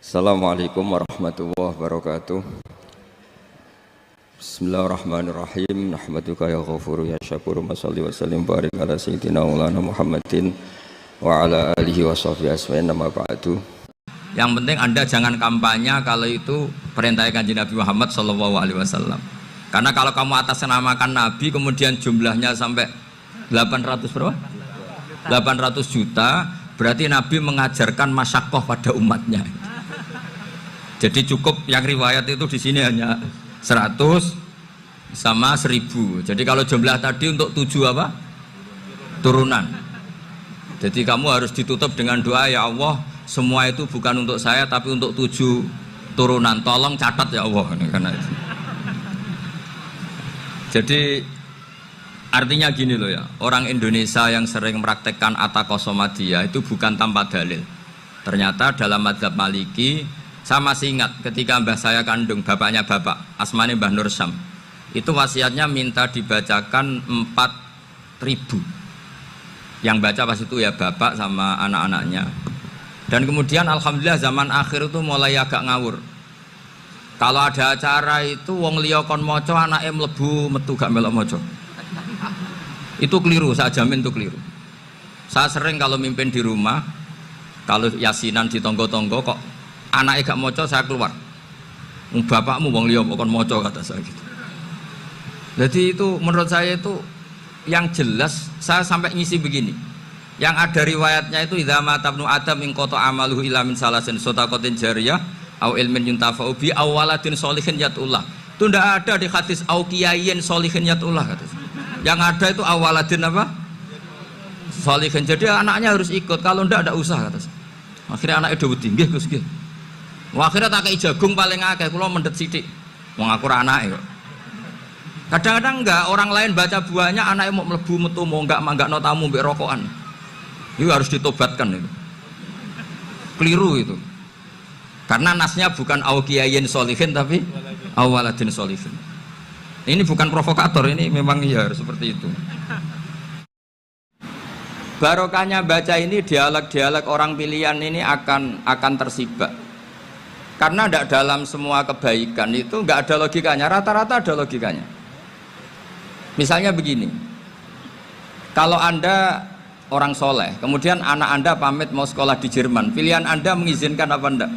Assalamualaikum warahmatullahi wabarakatuh. Bismillahirrahmanirrahim. Nahmaduka ya ghafuru ya syakuru. Mashalli wa sallim barik ala sayyidina maulana Muhammadin wa ala alihi wa sahbihi asma'in nama ba'du. Yang penting Anda jangan kampanye kalau itu perintah Kanjeng Nabi Muhammad sallallahu alaihi wasallam. Karena kalau kamu atas namakan Nabi kemudian jumlahnya sampai 800 berapa? 800 juta, berarti Nabi mengajarkan masyaqqah pada umatnya. Jadi cukup yang riwayat itu di sini hanya 100 sama 1000. Jadi kalau jumlah tadi untuk 7 apa? Turunan. Jadi kamu harus ditutup dengan doa, ya Allah, semua itu bukan untuk saya tapi untuk 7 turunan. Tolong catat ya Allah. Karena itu. Jadi artinya gini loh ya, orang Indonesia yang sering mempraktekkan Ataqosomadiyah itu bukan tanpa dalil. Ternyata dalam madzhab Maliki, saya masih ingat ketika mbah saya kandung, bapaknya bapak, asmane Mbah Nur Syam, itu wasiatnya minta dibacakan 4.000. Yang baca pas itu ya bapak sama anak-anaknya. Dan kemudian alhamdulillah zaman akhir itu mulai agak ngawur. Kalau ada acara itu wong liya kon maca anake mlebu metu gak melok maca. Itu keliru, saya jamin itu keliru. Saya sering kalau mimpin di rumah, kalau yasinan di tonggo-tonggo kok anaknya gak maca, saya keluar. Bapakmu wong liya kon maca, kata saya gitu. Jadi itu menurut saya itu yang jelas. Saya sampai ngisi begini. Yang ada riwayatnya itu idza mata ibnu adam in qata amaluhu illa min salasin shadaqatin jariyah au ilmin yuntafa'u bi aw waladin sholihin yatullah. Itu ndak ada di hadis au kiyayin sholihin yatullah, kata saya. Yang ada itu awaladin apa? Sholihin. Jadi anaknya harus ikut, kalau ndak ada usah, kata saya. Akhirnya anaknya udah tinggi Gus nggih. Akhirnya tak kei jagung paling akeh, kula mendet sithik. Wong aku ora anake kok. Kadang-kadang enggak, orang lain baca buahnya anaknya mau mlebu metu mau enggak manggakno tamu mbek rokokan. Itu harus ditobatkan itu. Keliru itu. Karena nasnya bukan auqiyayin sholihin tapi awaladin sholihin. Ini bukan provokator, ini memang ya harus seperti itu. Barokahnya baca ini, dialog-dialog orang pilihan ini akan tersibak. Karena tidak dalam semua kebaikan itu nggak ada logikanya, rata-rata ada logikanya. Misalnya begini, kalau Anda orang soleh, kemudian anak Anda pamit mau sekolah di Jerman, pilihan Anda mengizinkan apa enggak?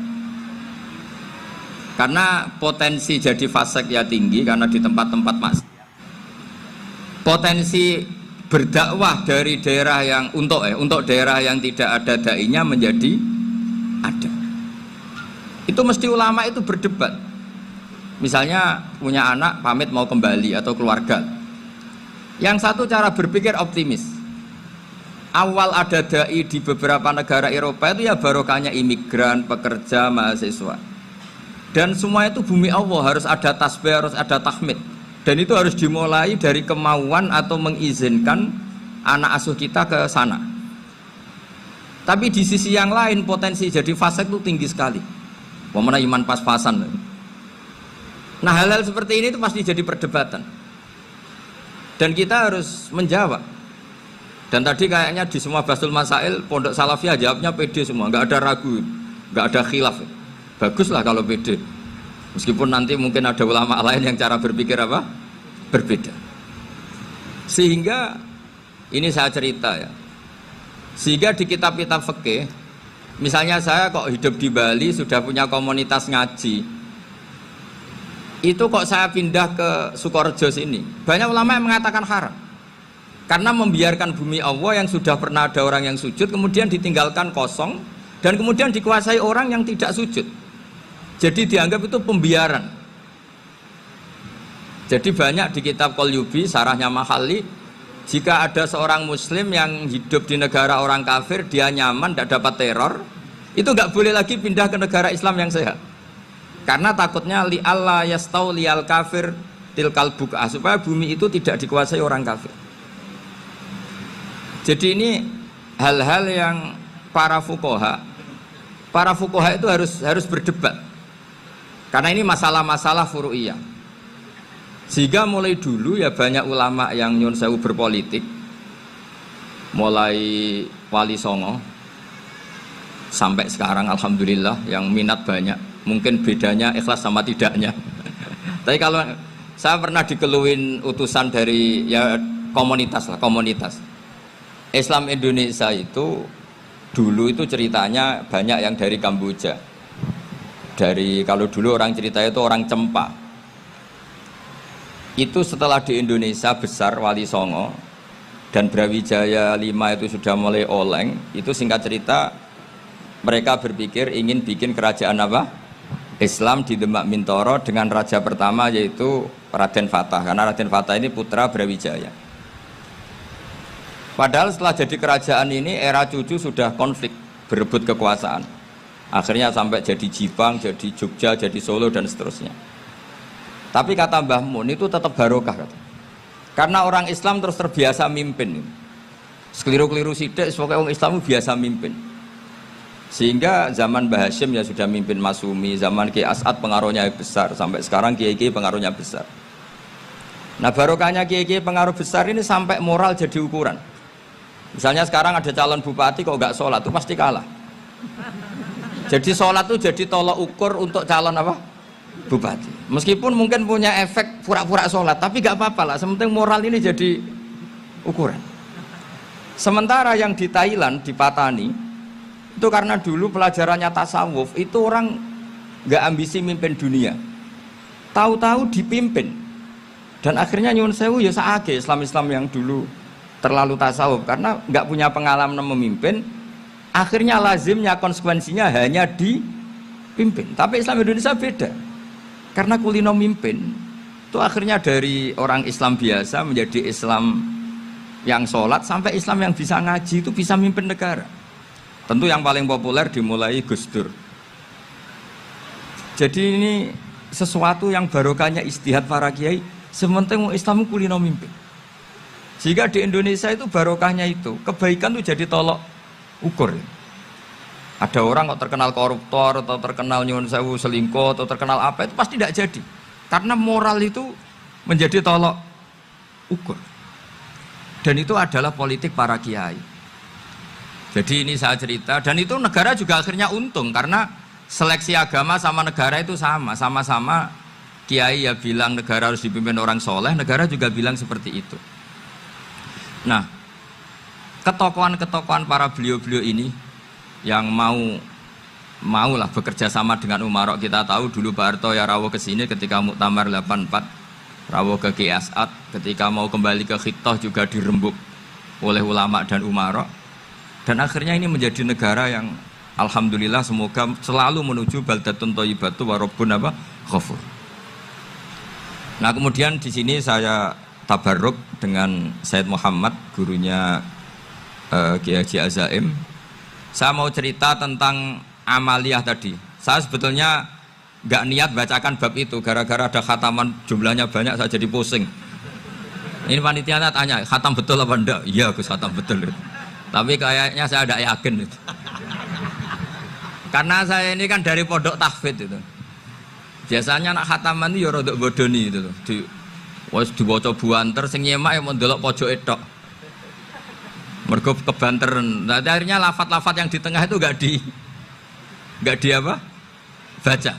Karena potensi jadi fasik ya tinggi, karena di tempat-tempat maksiat. Potensi berdakwah dari daerah yang untuk daerah yang tidak ada dai-nya menjadi ada. Itu mesti ulama itu berdebat. Misalnya punya anak pamit mau kembali atau keluarga. Yang satu cara berpikir optimis. Awal ada dai di beberapa negara Eropa itu ya barokahnya imigran, pekerja, mahasiswa. Dan semua itu bumi Allah, harus ada tasbih, harus ada tahmid. Dan itu harus dimulai dari kemauan atau mengizinkan anak asuh kita ke sana. Tapi di sisi yang lain potensi jadi fasik itu tinggi sekali. Wamana iman pas-pasan. Nah hal-hal seperti ini itu pasti jadi perdebatan. Dan kita harus menjawab. Dan tadi kayaknya di semua Basul Masail Pondok Salafiyah jawabnya pede semua, nggak ada ragu, nggak ada khilaf. Baguslah kalau pede. Meskipun nanti mungkin ada ulama lain yang cara berpikir apa? Berbeda. Sehingga ini saya cerita ya. Sehingga di kitab-kitab fikih, misalnya saya kok hidup di Bali sudah punya komunitas ngaji, itu kok saya pindah ke Sukorejo sini, banyak ulama yang mengatakan haram. Karena membiarkan bumi Allah yang sudah pernah ada orang yang sujud kemudian ditinggalkan kosong dan kemudian dikuasai orang yang tidak sujud. Jadi dianggap itu pembiaran. Jadi banyak di kitab Qalyubi, sarahnya Mahalli, jika ada seorang muslim yang hidup di negara orang kafir, dia nyaman, tidak dapat teror, itu nggak boleh lagi pindah ke negara Islam yang sehat. Karena takutnya li Allah yastau liyal kafir tilkal buk'ah, supaya bumi itu tidak dikuasai orang kafir. Jadi ini hal-hal yang para fuqaha itu harus berdebat. Karena ini masalah-masalah furu'iyah. Sehingga mulai dulu ya banyak ulama yang nyun sewu berpolitik, mulai Wali Songo sampai sekarang alhamdulillah yang minat banyak. Mungkin bedanya ikhlas sama tidaknya. Tapi kalau saya pernah dikeluhin utusan dari ya komunitas lah, komunitas Islam Indonesia itu dulu itu ceritanya banyak yang dari Kamboja. Dari kalau dulu orang cerita itu orang Cempa. Itu setelah di Indonesia besar Wali Songo dan Brawijaya 5 itu sudah mulai oleng, itu singkat cerita mereka berpikir ingin bikin kerajaan apa? Islam di Demak Mintoro dengan raja pertama yaitu Raden Fatah, karena Raden Fatah ini putra Brawijaya. Padahal setelah jadi kerajaan ini era cucu sudah konflik, berebut kekuasaan. Akhirnya sampai jadi Jipang, jadi Jogja, jadi Solo dan seterusnya. Tapi kata Mbah Mun itu tetap barokah kata. Karena orang Islam terus terbiasa mimpin. Sekeliru-keliru sidik, pokoknya orang Islam biasa mimpin. Sehingga zaman Mbah Hashim ya sudah mimpin Masumi, zaman Kiai As'ad pengaruhnya besar, sampai sekarang Kiai-Kiai pengaruhnya besar. Nah barokahnya Kiai-Kiai pengaruh besar ini sampai moral jadi ukuran. Misalnya sekarang ada calon bupati kok nggak sholat, itu pasti kalah. Jadi sholat itu jadi tolok ukur untuk calon apa? Bupati. Meskipun mungkin punya efek pura-pura sholat, tapi nggak apa-apa lah. Sementing moral ini jadi ukuran. Sementara yang di Thailand, di Patani, itu karena dulu pelajarannya tasawuf, itu orang nggak ambisi mimpin dunia. Tahu-tahu dipimpin. Dan akhirnya nyuwun sewu ya saage Islam-Islam yang dulu terlalu tasawuf karena nggak punya pengalaman memimpin. Akhirnya lazimnya konsekuensinya hanya dipimpin. Tapi Islam Indonesia beda. Karena kulino mimpin itu akhirnya dari orang Islam biasa menjadi Islam yang sholat sampai Islam yang bisa ngaji itu bisa mimpin negara. Tentu yang paling populer dimulai Gus Dur. Jadi ini sesuatu yang barokahnya istihad para kiai. Sementing Islam kulino mimpin. Jika di Indonesia itu barokahnya itu kebaikan itu jadi tolok ukur. Ada orang kok terkenal koruptor atau terkenal nyuwun sewu selingkuh atau terkenal apa itu pasti tidak jadi. Karena moral itu menjadi tolok ukur. Dan itu adalah politik para kiai. Jadi ini saya cerita dan itu negara juga akhirnya untung karena seleksi agama sama negara itu sama-sama kiai ya bilang negara harus dipimpin orang soleh, negara juga bilang seperti itu. Nah, ketokohan-ketokohan para beliau-beliau ini yang maulah bekerja sama dengan Umarok. Kita tahu dulu Pak Harto ya rawuh ke sini ketika Muktamar 84, rawuh ke Kiai As'ad, ketika mau kembali ke Khittah juga dirembuk oleh ulama dan Umarok. Dan akhirnya ini menjadi negara yang alhamdulillah semoga selalu menuju baldatun thayyibatu wa rabbun ghafur. Nah, kemudian di sini saya tabarruk dengan Said Muhammad, gurunya Kiai Haji Azaim. Saya mau cerita tentang amaliyah tadi. Saya sebetulnya nggak niat bacakan bab itu, gara-gara ada khataman jumlahnya banyak saya jadi pusing. Ini panitianya tanya, khatam betul apa enggak? Iya Gus, khatam betul. Tapi kayaknya saya tidak yakin itu. Karena saya ini kan dari pondok tahfidz itu. Biasanya anak khataman itu ya rodok bodoni itu. Wes diwaca buanter sing nyemak yang mendelok pojok tok. Mergo kebanteren. Nah, akhirnya lafat-lafat yang di tengah itu enggak di apa? Baca.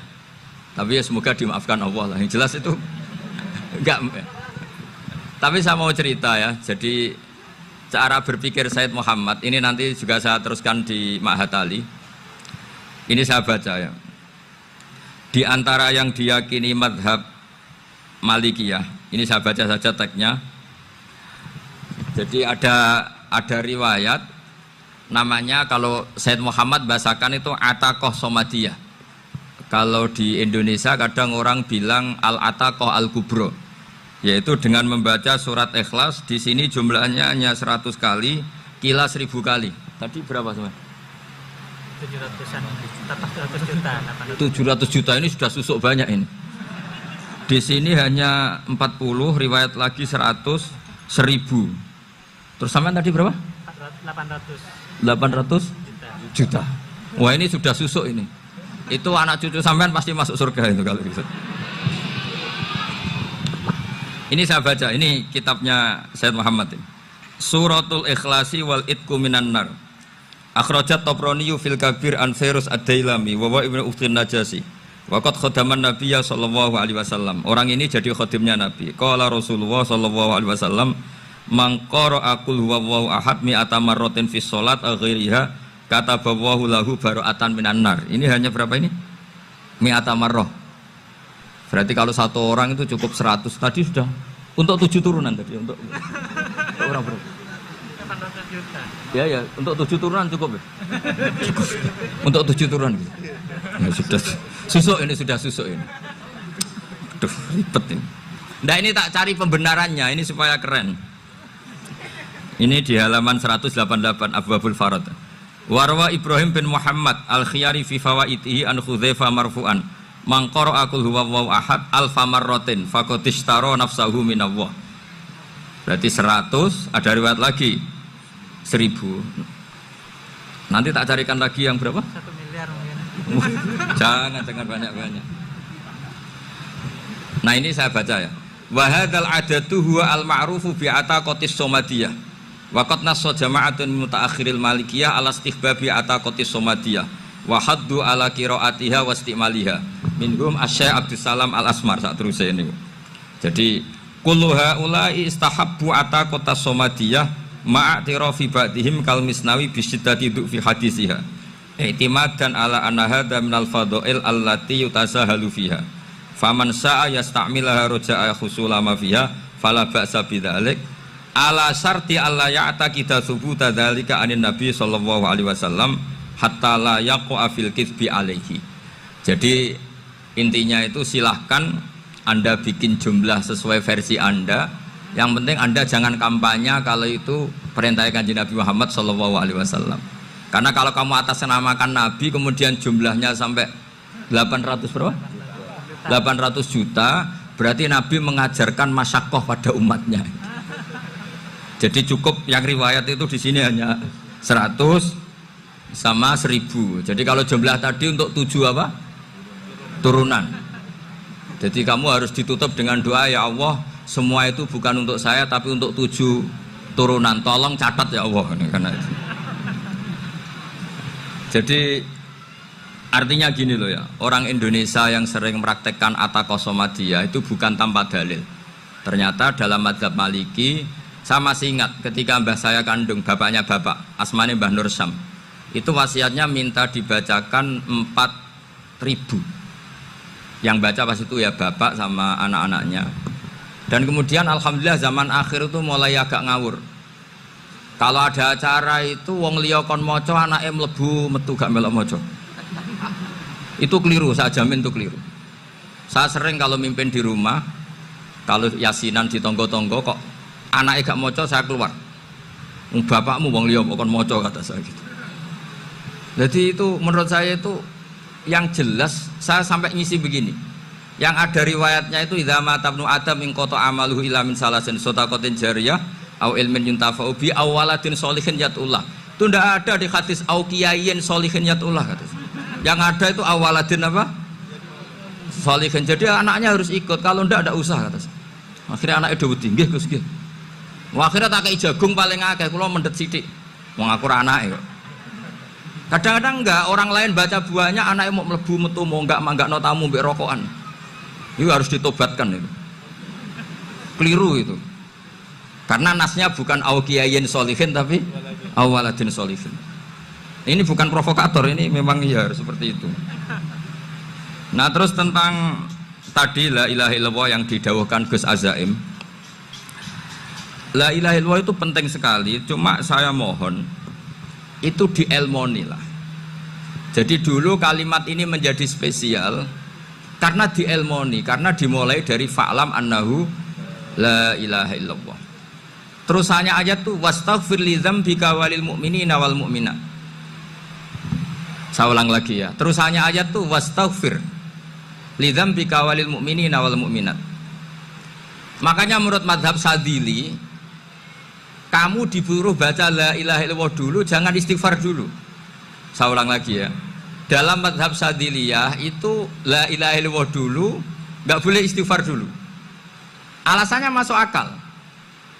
Tapi ya semoga dimaafkan Allah lah. Yang jelas itu enggak. Tapi saya mau cerita ya. Jadi cara berpikir Said Muhammad ini nanti juga saya teruskan di Ma'had Ali. Ini saya baca ya. Di antara yang diyakini madhab Malikiyah, ini saya baca saja teksnya. Jadi ada riwayat namanya, kalau Said Muhammad bahasakan itu Ataqoh Somadiyah. Kalau di Indonesia kadang orang bilang Al-Ataqoh Al-Kubro, yaitu dengan membaca surat Ikhlas. Di sini jumlahnya hanya 100 kali, kila 1000 kali. Tadi berapa semua? 700-an, 700 juta. 700 juta ini sudah susuk banyak ini. Di sini hanya 40, riwayat lagi 100, 1000. Terus sampean tadi berapa? 800 juta. Wah, ini sudah susuk ini. Itu anak cucu sampean pasti masuk surga itu kalau gitu. Ini saya baca, ini kitabnya Said Muhammad ini. Suratul Ikhlasi wal Itqu minan nar. Akhrajat Tabrani fil Kabir an Fairuz Ad-Dailami wa Ibnu Ukhtin Najasi. Waqat khadaman Nabiyya sallallahu alaihi wasallam. Orang ini jadi khadimnya Nabi. Qala Rasulullah sallallahu alaihi wasallam, "Man qara'a qul huwallahu ahad mi'ata marratin fi shalat ghairiha kataballahu lahu bara'atan minan nar." Ini hanya berapa ini? Mi'ata marrah. Berarti kalau satu orang itu cukup 100. Tadi sudah untuk 7 turunan tadi untuk orang berapa? 800 juta. Ya, untuk 7 turunan cukup ya? Cukup. Untuk 7 turunan gitu. Ya sudah susuk ini. Aduh, ribet ini. Nah ini tak cari pembenarannya, ini supaya keren. Ini di halaman 188 Abwabul Farad. Warwa Ibrahim bin Muhammad Al-Khiyari fi fawaitihi an Khudzaifa marfu'an. Man qara'a qul huwallahu ahad alfa marratin faqad ishtara nafsahu minallah. Berarti 100, ada riwayat lagi 1000. Nanti tak carikan lagi yang berapa? 1 miliar mungkin. Jangan banyak-banyak. Nah ini saya baca ya. Wa hadzal adatu huwa al-ma'rufu bi ataqatis somadiyah. Wa qad nassa jama'atun mutaakhiril malikiyah ala istihbabi ataqatis somadiyah. Wa haddu ala qiraatiha wa istimaliha. Minhum Asy-Syaikh Abdus Salam Al-Asmar sak teruse niku. Jadi kullu haula'i istahabbu ataqatas somadiyah ma'atirafi ba'dihim kal misnawi bi syiddati fi hadisiha. I'timadan ala anna hadza minal fadha'il allati yutasahalu fiha. Faman sa'a yasta'milaha raja'a husula ma fiha fala ba'sa bidzalik ala syarti alla ya'taqida thubuta dzalika anin nabi sallallahu alaihi wasallam hatta la yaqa fil kitsbi alaihi. Jadi intinya itu silahkan Anda bikin jumlah sesuai versi Anda. Yang penting Anda jangan kampanye kalau itu perintah Kanjeng Nabi Muhammad sallallahu alaihi wasallam. Karena kalau kamu atasnamakan Nabi kemudian jumlahnya sampai 800 berapa? 800 juta, berarti Nabi mengajarkan masyaqqah pada umatnya. Jadi cukup yang riwayat itu di sini hanya 100 sama 1000. Jadi kalau jumlah tadi untuk 7 apa? Turunan. Jadi kamu harus ditutup dengan doa, ya Allah, semua itu bukan untuk saya tapi untuk 7 turunan. Tolong catat ya Allah. Karena itu. Jadi artinya gini loh ya, orang Indonesia yang sering mempraktekkan ataqosomadiyah itu bukan tanpa dalil. Ternyata dalam madzhab Maliki, saya masih ingat ketika mbah saya kandung, bapaknya bapak, asmane Mbah Nur Syam, itu wasiatnya minta dibacakan 4.000. Yang baca pas itu ya bapak sama anak-anaknya. Dan kemudian alhamdulillah zaman akhir itu mulai agak ngawur. Kalau ada acara itu wong liya kon maca anake mlebu metu gak melok maca. Itu keliru, saya jamin itu keliru. Saya sering kalau mimpin di rumah, kalau yasinan di tonggo-tonggo kok anaknya gak maca, saya keluar. Bapakmu wong liya kok kon maca, kata saya gitu. Jadi itu menurut saya itu yang jelas, saya sampai ngisi begini. Yang ada riwayatnya itu idza mata ibnu adam min qata amaluhu illa min salasin shadaqatin jariyah au ilmin yuntafa'u bi aw waladin sholihin yatullah. Itu tidak ada di hadis au kiyayin sholihin yatullah kata. Yang ada itu awaladin apa? Sholihin. Jadi anaknya harus ikut, kalau tidak usah kata. Akhirnya anaknya udah wedi, nggih Gus nggih. Akhirnya tak kei jagung paling akeh, kula mendet sithik. Wong aku ora anake kok. Kadang-kadang enggak, orang lain baca buahnya anaknya mau mlebu metu mau enggak manggakno tamu mbek rokokan. Itu harus ditobatkan itu. Keliru itu. Karena nasnya bukan auqiyayin sholihin tapi awaladin sholihin. Ini bukan provokator, ini memang ya seperti itu. Nah terus tentang tadi la ilaha illallah yang didawuhkan Gus Azaim. La ilaha illallah itu penting sekali, cuma saya mohon itu dielmoni lah. Jadi dulu kalimat ini menjadi spesial karena dielmoni, karena dimulai dari fa'lam annahu la ilaha illallah. Terusannya ayat tuh wastaghfir li dzambika walil mu'minina wal mu'minat. Saya ulang lagi ya. Terusannya ayat tuh wastaghfir li dzambika walil mu'minina wal mu'minat. Makanya menurut mazhab Sadili, kamu disuruh baca la ilaha illallah dulu, jangan istighfar dulu. Saya ulang lagi ya. Dalam mazhab Sadiliyah itu la ilaha illallah dulu, nggak boleh istighfar dulu. Alasannya masuk akal.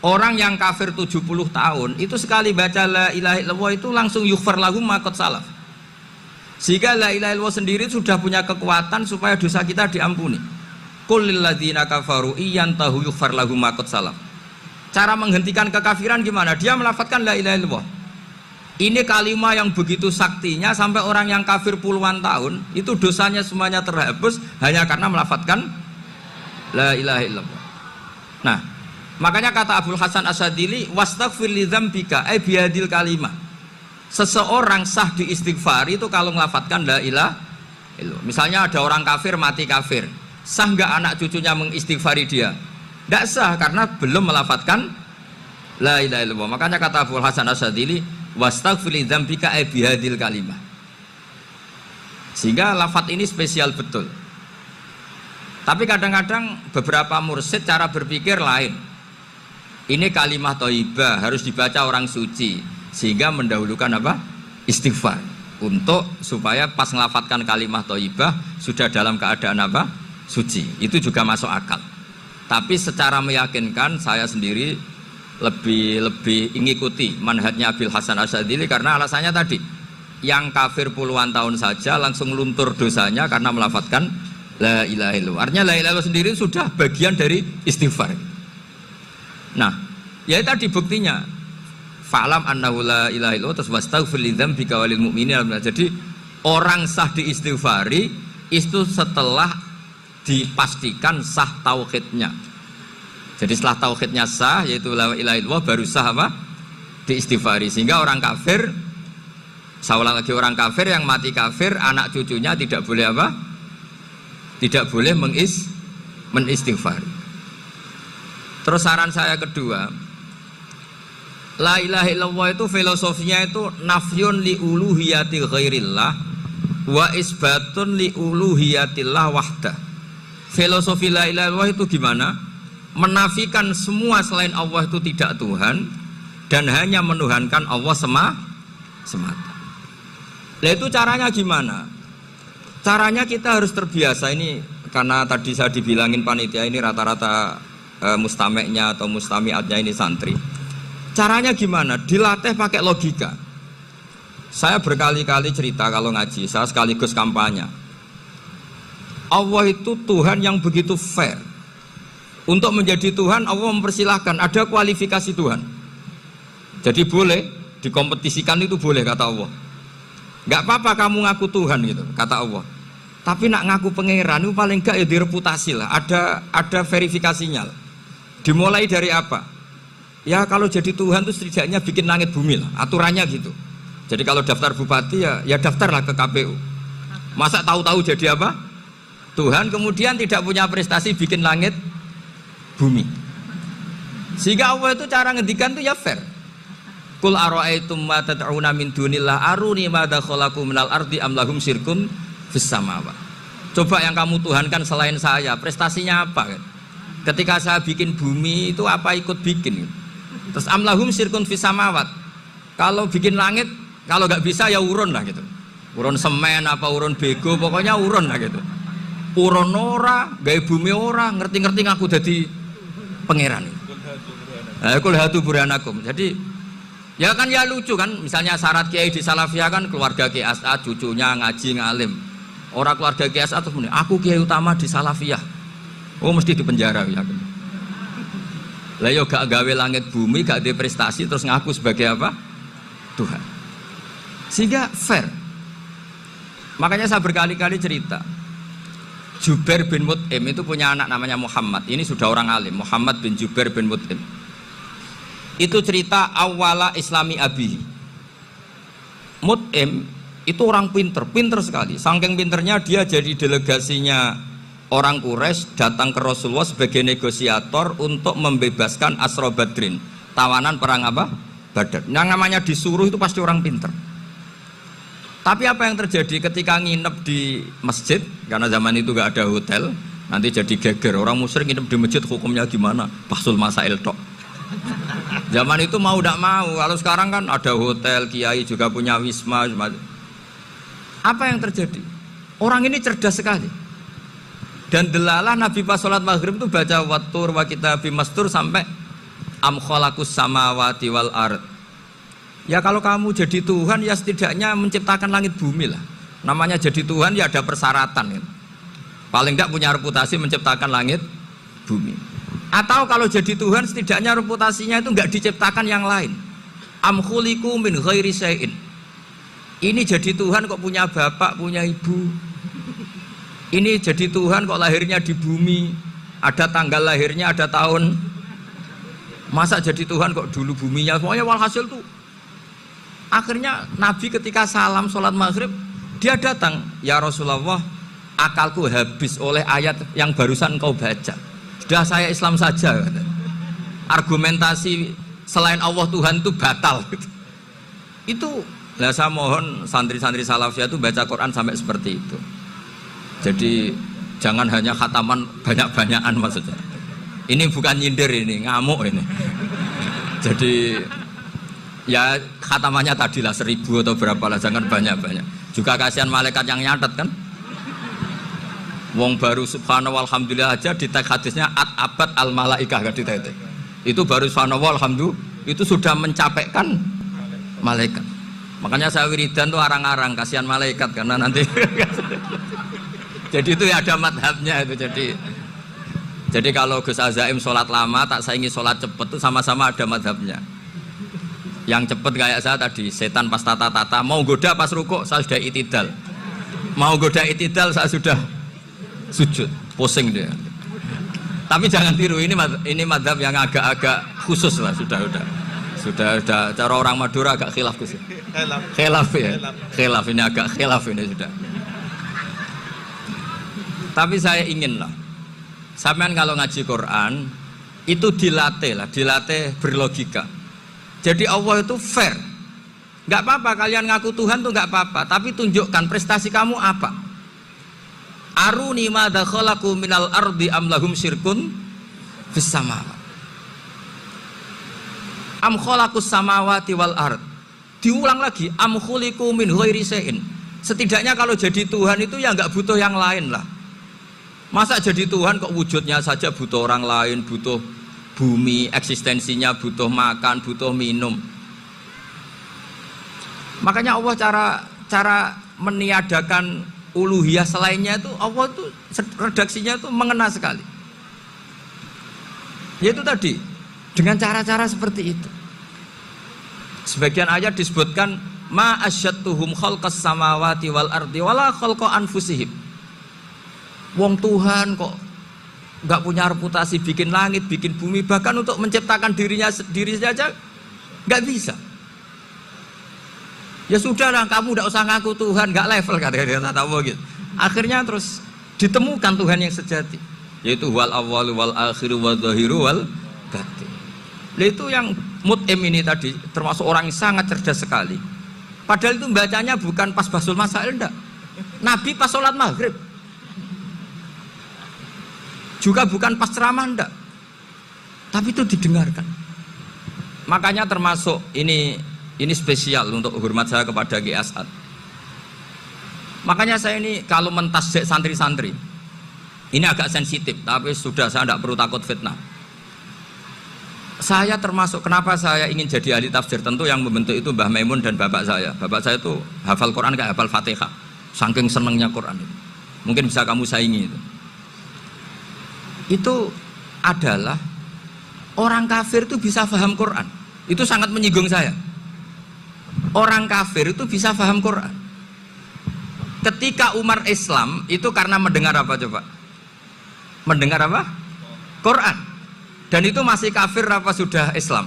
Orang yang kafir 70 tahun itu sekali baca la ilaha illallah itu langsung yughfar lahum ma qad salaf. Sehingga la ilaha illallah sendiri sudah punya kekuatan supaya dosa kita diampuni. Qul lil ladzina kafaru iyantahu yughfar lahum ma qad salaf. Cara menghentikan kekafiran gimana? Dia melafadzkan la ilaha illallah. Ini kalimat yang begitu saktinya sampai orang yang kafir puluhan tahun itu dosanya semuanya terhapus hanya karena melafadzkan la ilaha illallah. Nah, makanya kata Abdul Hasan Asyadzili, wastaghfir li dzambika ay bihadil kalimah. Seseorang sah di istighfar itu kalau melafadzkan la ilaha illallah. Misalnya ada orang kafir mati kafir, sah enggak anak cucunya mengistighfari dia? Enggak sah karena belum melafadzkan la ilaha illallah. Makanya kata Abdul Hasan Asyadzili, wastaghfir li dzambika ay bihadil kalimah. Sehingga lafadz ini spesial betul. Tapi kadang-kadang beberapa mursyid cara berpikir lain. Ini kalimah thayyibah harus dibaca orang suci sehingga mendahulukan apa? Istighfar untuk supaya pas ngelafatkan kalimah thayyibah sudah dalam keadaan apa? Suci. Itu juga masuk akal. Tapi secara meyakinkan saya sendiri lebih mengikuti manhajnya Abdul Hasan Asyadzili karena alasannya tadi yang kafir puluhan tahun saja langsung luntur dosanya karena melafatkan la ilaha illallah. Artinya la ilaha illallah sendiri sudah bagian dari istighfar. Nah, ya tadi buktinya fa'lam annahu la ilaha illallah terus wastaghfir li dzambika walil mu'minin. Jadi orang sah diistighfari itu setelah dipastikan sah tauhidnya. Jadi setelah tauhidnya sah yaitu la ilaha illallah baru sah apa? Diistighfari. Sehingga orang kafir, saya ulang lagi, orang kafir yang mati kafir anak cucunya tidak boleh apa? Tidak boleh menistighfari. Terus saran saya kedua, la ilaha illallah itu filosofinya itu nafyun li uluhiyati ghairillah wa isbatun li uluhiyatillah wahdah. Filosofi la ilaha illallah itu gimana? Menafikan semua selain Allah itu tidak Tuhan dan hanya menuhankan Allah semata. Nah itu caranya gimana? Caranya kita harus terbiasa ini karena tadi saya dibilangin panitia ini rata-rata mustameknya atau mustamiatnya ini santri. Caranya gimana? Dilatih pakai logika. Saya berkali-kali cerita kalau ngaji, saya sekaligus kampanye. Allah itu Tuhan yang begitu fair. Untuk menjadi Tuhan Allah mempersilahkan, ada kualifikasi Tuhan. Jadi boleh dikompetisikan itu boleh kata Allah. Gak apa-apa kamu ngaku Tuhan gitu kata Allah. Tapi nak ngaku pangeran itu paling gak ya direputasi lah. Ada verifikasinya. Dimulai dari apa? Ya kalau jadi Tuhan itu setidaknya bikin langit bumi lah. Aturannya gitu. Jadi kalau daftar bupati ya daftarlah ke KPU. Masa tahu-tahu jadi apa? Tuhan kemudian tidak punya prestasi bikin langit bumi. Sehingga Allah itu cara ngendikan itu ya fair. Qul ara'aitum ma tad'una min dunillah aruni madza khalaqu minal ardi am lahum syirkun fis samawati. Coba yang kamu tuhankan selain saya, prestasinya apa kan? Ketika saya bikin bumi itu apa ikut bikin? Terus am lahum syirkun fis samawati. Kalau bikin langit, kalau nggak bisa ya urun lah gitu. Urun semen apa urun bego, pokoknya urun lah gitu. Urun ora, gawe bumi ora, ngerti-ngerti ngaku jadi pangeran. Kul hatu burhanakum. Jadi ya kan ya lucu kan, misalnya syarat kiai di Salafiyah kan keluarga Kiai As'ad, cucunya ngaji ngalim. Orang keluarga Kiai As'ad terus muni, aku kiai utama di Salafiyah. Oh mesti di penjara ya. Lah yo gak gawe langit bumi, gak ada prestasi terus ngaku sebagai apa? Tuhan. Sehingga fair. Makanya saya berkali-kali cerita. Jubair bin Mut'im itu punya anak namanya Muhammad. Ini sudah orang alim, Muhammad bin Jubair bin Mut'im. Itu cerita awala islami abihi. Mut'im itu orang pinter sekali. Saking pinternya dia jadi delegasinya orang Quraisy datang ke Rasulullah sebagai negosiator untuk membebaskan Asra Badrin, tawanan perang apa? Badar. Yang namanya disuruh itu pasti orang pinter. Tapi apa yang terjadi ketika nginep di masjid, karena zaman itu gak ada hotel, nanti jadi geger. Orang musyrik nginep di masjid hukumnya gimana? Bahsul masail tok. Zaman itu mau tidak mau, kalau sekarang kan ada hotel, kiai juga punya wisma. Apa yang terjadi? Orang ini cerdas sekali. Dan delalah Nabi pas sholat maghrib itu baca watur wa kitabim mastur sampai Am khalaqus samawati wal ard. Ya kalau kamu jadi Tuhan ya setidaknya menciptakan langit bumi lah. Namanya jadi Tuhan ya ada persyaratan kan. Paling tidak punya reputasi menciptakan langit bumi. Atau kalau jadi Tuhan setidaknya reputasinya itu enggak diciptakan yang lain. Am khuliqu min ghairi syai'in. Ini jadi Tuhan kok punya bapak, punya ibu. Ini jadi Tuhan kok lahirnya di bumi. Ada tanggal lahirnya, ada tahun. Masa jadi Tuhan kok dulu buminya semuanya walhasil tuh. Akhirnya Nabi ketika salam sholat maghrib dia datang, ya Rasulullah, akalku habis oleh ayat yang barusan kau baca. Sudah saya Islam saja. Argumentasi selain Allah Tuhan itu batal. Itu, lah saya mohon santri-santri salafiyah itu baca Quran sampai seperti itu. Jadi jangan hanya khataman banyak-banyakan maksudnya. Ini bukan nyindir ini, ngamuk ini. Jadi ya khatamannya tadilah 1000 atau berapa lah, jangan banyak-banyak. Juga kasihan malaikat yang nyatet kan. Wong baru subhanallah alhamdulillah aja di teks hadisnya abad al malaikah kan di teks. Itu baru subhanallah alhamdulillah itu sudah mencapaikan malaikat. Makanya saya wiridan tuh arang-arang kasihan malaikat karena nanti jadi itu ya ada madhabnya itu. Jadi kalau Gus Azaim sholat lama tak saingi sholat cepet itu sama-sama ada madhabnya. Yang cepet kayak saya tadi, setan pas tata-tata, mau goda pas rukuk saya sudah itidal, mau goda itidal saya sudah sujud, pusing dia. Tapi jangan tiru, ini madhab yang agak-agak khusus lah, sudah cara orang Madura agak khilaf khusus. Khilaf ya, khilaf ini agak khilaf ini sudah. Tapi saya ingin lah, sampean kalau ngaji Quran itu dilatih berlogika. Jadi Allah itu fair, nggak apa-apa kalian ngaku Tuhan tuh nggak apa-apa, tapi tunjukkan prestasi kamu apa. Aruni madza khalaqu minal ardi am lahum syirkun fis samawati. Am khalaqus samawati wal ard. Diulang lagi, am khuliqu min ghairi syai'in. Setidaknya kalau jadi Tuhan itu ya nggak butuh yang lain lah. Masa jadi Tuhan kok wujudnya saja butuh orang lain, butuh bumi, eksistensinya butuh makan, butuh minum. Makanya Allah cara meniadakan uluhiyah selainnya itu Allah itu redaksinya itu mengena sekali. Yaitu tadi dengan cara-cara seperti itu. Sebagian ayat disebutkan ma asyattuhum khalqas samawati wal ardi wala khalqa anfusihim. Wong Tuhan kok nggak punya reputasi bikin langit, bikin bumi, bahkan untuk menciptakan dirinya sendiri saja nggak bisa. Ya sudah lah, kamu nggak usah ngaku Tuhan, nggak level kata-kata tahu gitu. Akhirnya terus ditemukan Tuhan yang sejati, yaitu wal awwalu wal akhiru wal zahiru wal batin. Itu yang mut'im ini tadi termasuk orang yang sangat cerdas sekali. Padahal itu bacanya bukan pas basul masail, enggak. Nabi pas sholat maghrib. Juga bukan pas ceramah, enggak. Tapi itu didengarkan. Makanya termasuk ini spesial untuk hormat saya kepada Ki As'ad. Makanya saya ini kalau mentasjek santri-santri, ini agak sensitif, tapi sudah saya tidak perlu takut fitnah. Saya termasuk, kenapa saya ingin jadi ahli tafsir, tentu yang membentuk itu Mbah Maimun dan bapak saya. Bapak saya itu hafal Quran kayak hafal Fatihah, saking senengnya Quran. Mungkin bisa kamu saingi itu. Itu adalah orang kafir itu bisa paham Quran. Itu sangat menyinggung saya. Orang kafir itu bisa paham Quran. Ketika Umar Islam itu karena mendengar apa coba? Mendengar apa? Quran. Dan itu masih kafir apa sudah Islam?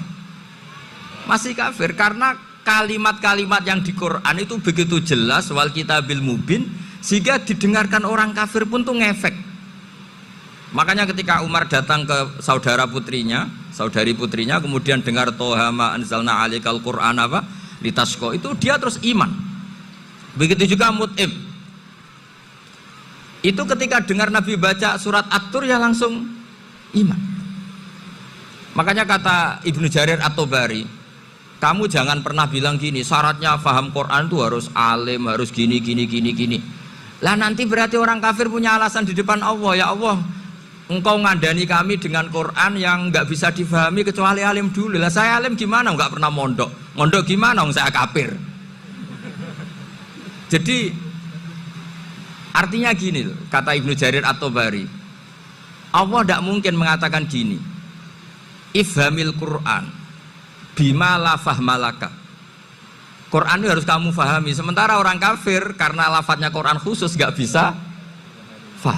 Masih kafir karena kalimat-kalimat yang di Quran itu begitu jelas wal kitabil mubin sehingga didengarkan orang kafir pun tuh ngefek. Makanya ketika Umar datang ke saudari putrinya kemudian dengar Toha ma anzalna alikal Quran apa litasqa, itu dia terus iman. Begitu juga Mut'im. Itu ketika dengar Nabi baca surat At-Tur ya langsung iman. Makanya kata Ibnu Jarir At-Tabari, kamu jangan pernah bilang gini, syaratnya paham Quran itu harus alim, harus gini. Lah nanti berarti orang kafir punya alasan di depan Allah, ya Allah, engkau ngandani kami dengan Quran yang nggak bisa difahami kecuali alim dulu. Lah saya alim gimana? Nggak pernah mondok. Mondok gimana? Saya kafir. Jadi artinya gini loh, kata Ibnu Jarir At-Tabari, Allah tidak mungkin mengatakan gini, ifhamil Quran bima la fahmalaka. Quran itu harus kamu fahami. Sementara orang kafir karena lafadznya Quran khusus nggak bisa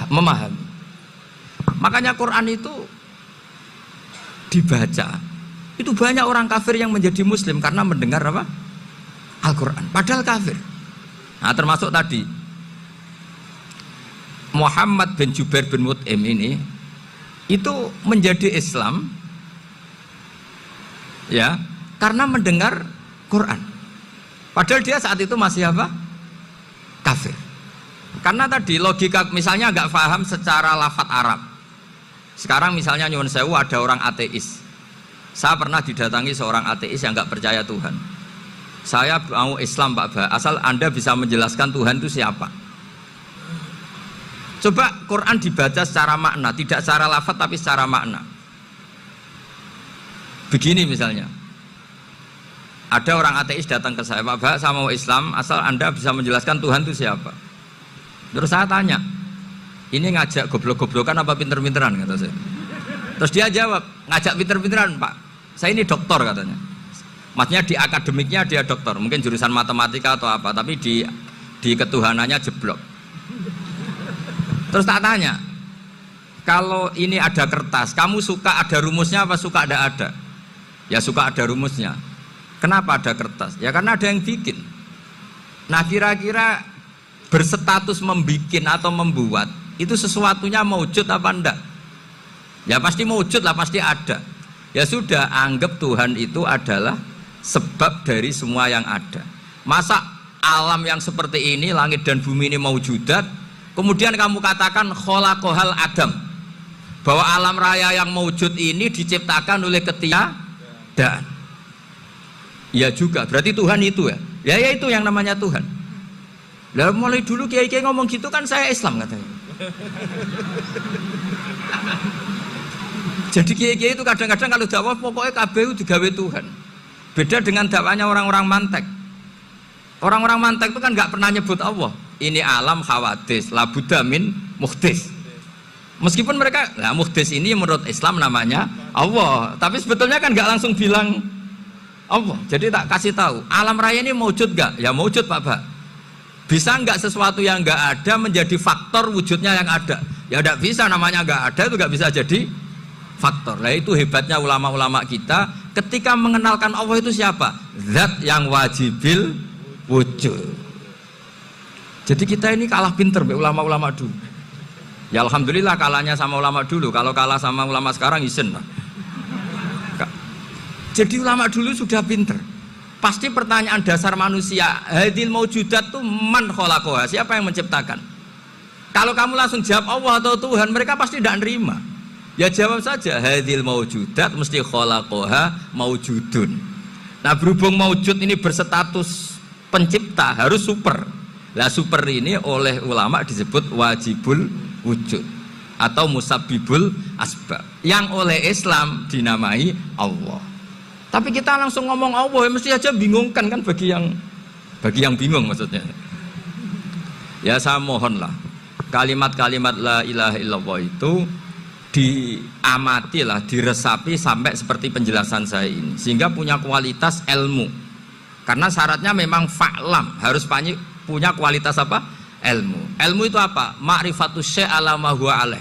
memahami. Makanya Quran itu dibaca. Itu banyak orang kafir yang menjadi muslim karena mendengar apa? Al-Quran. Padahal kafir. Nah termasuk tadi Muhammad bin Jubair bin Mut'im ini itu menjadi Islam ya karena mendengar Quran. Padahal dia saat itu masih apa? Kafir. Karena tadi logika misalnya nggak paham secara lafadz Arab. Sekarang misalnya nyuwun sewu ada orang ateis. Saya pernah didatangi seorang ateis yang nggak percaya Tuhan. Saya mau Islam Pak Ba, asal Anda bisa menjelaskan Tuhan itu siapa. Coba Quran dibaca secara makna, tidak secara lafadz tapi secara makna. Begini misalnya, ada orang ateis datang ke saya, Pak Ba, saya mau Islam, asal Anda bisa menjelaskan Tuhan itu siapa. Terus saya tanya, ini ngajak goblok-goblokan apa pinter-pinteran, kata saya. Terus dia jawab, ngajak pinter-pinteran Pak, saya ini doktor katanya. Maksudnya di akademiknya dia doktor, mungkin jurusan matematika atau apa, tapi di ketuhanannya jeblok. Terus tak tanya, kalau ini ada kertas, kamu suka ada rumusnya apa suka ada? Ya suka ada rumusnya. Kenapa ada kertas? Ya karena ada yang bikin. Nah kira-kira berstatus membikin atau membuat itu sesuatunya maujud apa enggak? Ya pasti maujud lah, pasti ada. Ya sudah, anggap Tuhan itu adalah sebab dari semua yang ada. Masa alam yang seperti ini, langit dan bumi ini maujudat, kemudian kamu katakan kholaqohal adam, bahwa alam raya yang maujud ini diciptakan oleh ketiadaan. Ya juga, berarti Tuhan itu ya. Ya itu yang namanya Tuhan. Lah mulai dulu kiai-kiai ngomong gitu kan saya Islam katanya. Jadi kiai-kiai itu kadang-kadang kalau dakwah pokoknya KBU digawe Tuhan. Beda dengan dakwanya orang-orang mantek. Orang-orang mantek itu kan nggak pernah nyebut Allah. Ini alam khawadis, la budda min muhdis. Meskipun mereka, nah muhdis ini menurut Islam namanya Allah, tapi sebetulnya kan nggak langsung bilang Allah. Jadi tak kasih tahu, alam raya ini maujud nggak? Ya maujud Pak. Bisa nggak sesuatu yang nggak ada menjadi faktor wujudnya yang ada? Ya nggak bisa, namanya nggak ada itu nggak bisa jadi faktor. Nah itu hebatnya ulama-ulama kita ketika mengenalkan Allah itu siapa? Zat yang wajibil wujud. Jadi kita ini kalah pinter be ulama-ulama dulu. Ya alhamdulillah kalahnya sama ulama dulu. Kalau kalah sama ulama sekarang isen lah. Jadi ulama dulu sudah pinter. Pasti pertanyaan dasar manusia, hadil maujudat itu man kholaqoha, siapa yang menciptakan? Kalau kamu langsung jawab Allah atau Tuhan, mereka pasti tidak nerima. Ya jawab saja, hadil maujudat mesti kholaqoha maujudun. Nah berhubung maujud ini berstatus pencipta, harus super. Lah super ini oleh ulama disebut wajibul wujud atau musabbibul asbab, yang oleh Islam dinamai Allah. Tapi kita langsung ngomong Allah, mesti aja bingungkan kan bagi yang bingung maksudnya. Ya saya mohonlah kalimat-kalimat la ilaha illallah itu diamatilah, diresapi sampai seperti penjelasan saya ini, sehingga punya kualitas ilmu. Karena syaratnya memang fa'lam, harus punya kualitas apa? Ilmu. Ilmu itu apa? Ma'rifatus syai' ala ma huwa alaih.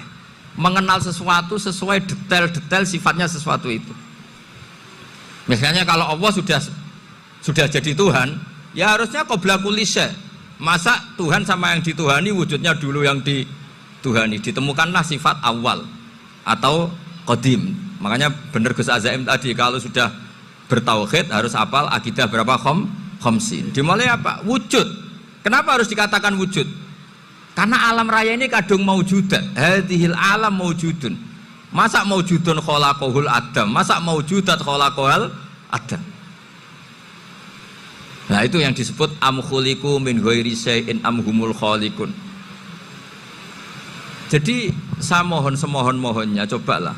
Mengenal sesuatu sesuai detail-detail sifatnya sesuatu itu. Misalnya kalau Allah sudah jadi Tuhan, ya harusnya qabla kulli syai'. Masa Tuhan sama yang dituhani wujudnya dulu yang dituhani? Ditemukanlah sifat awal atau qadim. Makanya benar Gus Azaim tadi, kalau sudah bertauhid harus hafal akidah berapa khamsin. Dimulai apa? Wujud. Kenapa harus dikatakan wujud? Karena alam raya ini kadung maujudat. Hadhil alam maujudun. Masa maujudun kholaqohul adam? Masa maujudat kholaqohal adam? Nah itu yang disebut am khuliqu min ghairi syai'in am humul khaliqun. Jadi saya mohon semohon-mohonnya, cobalah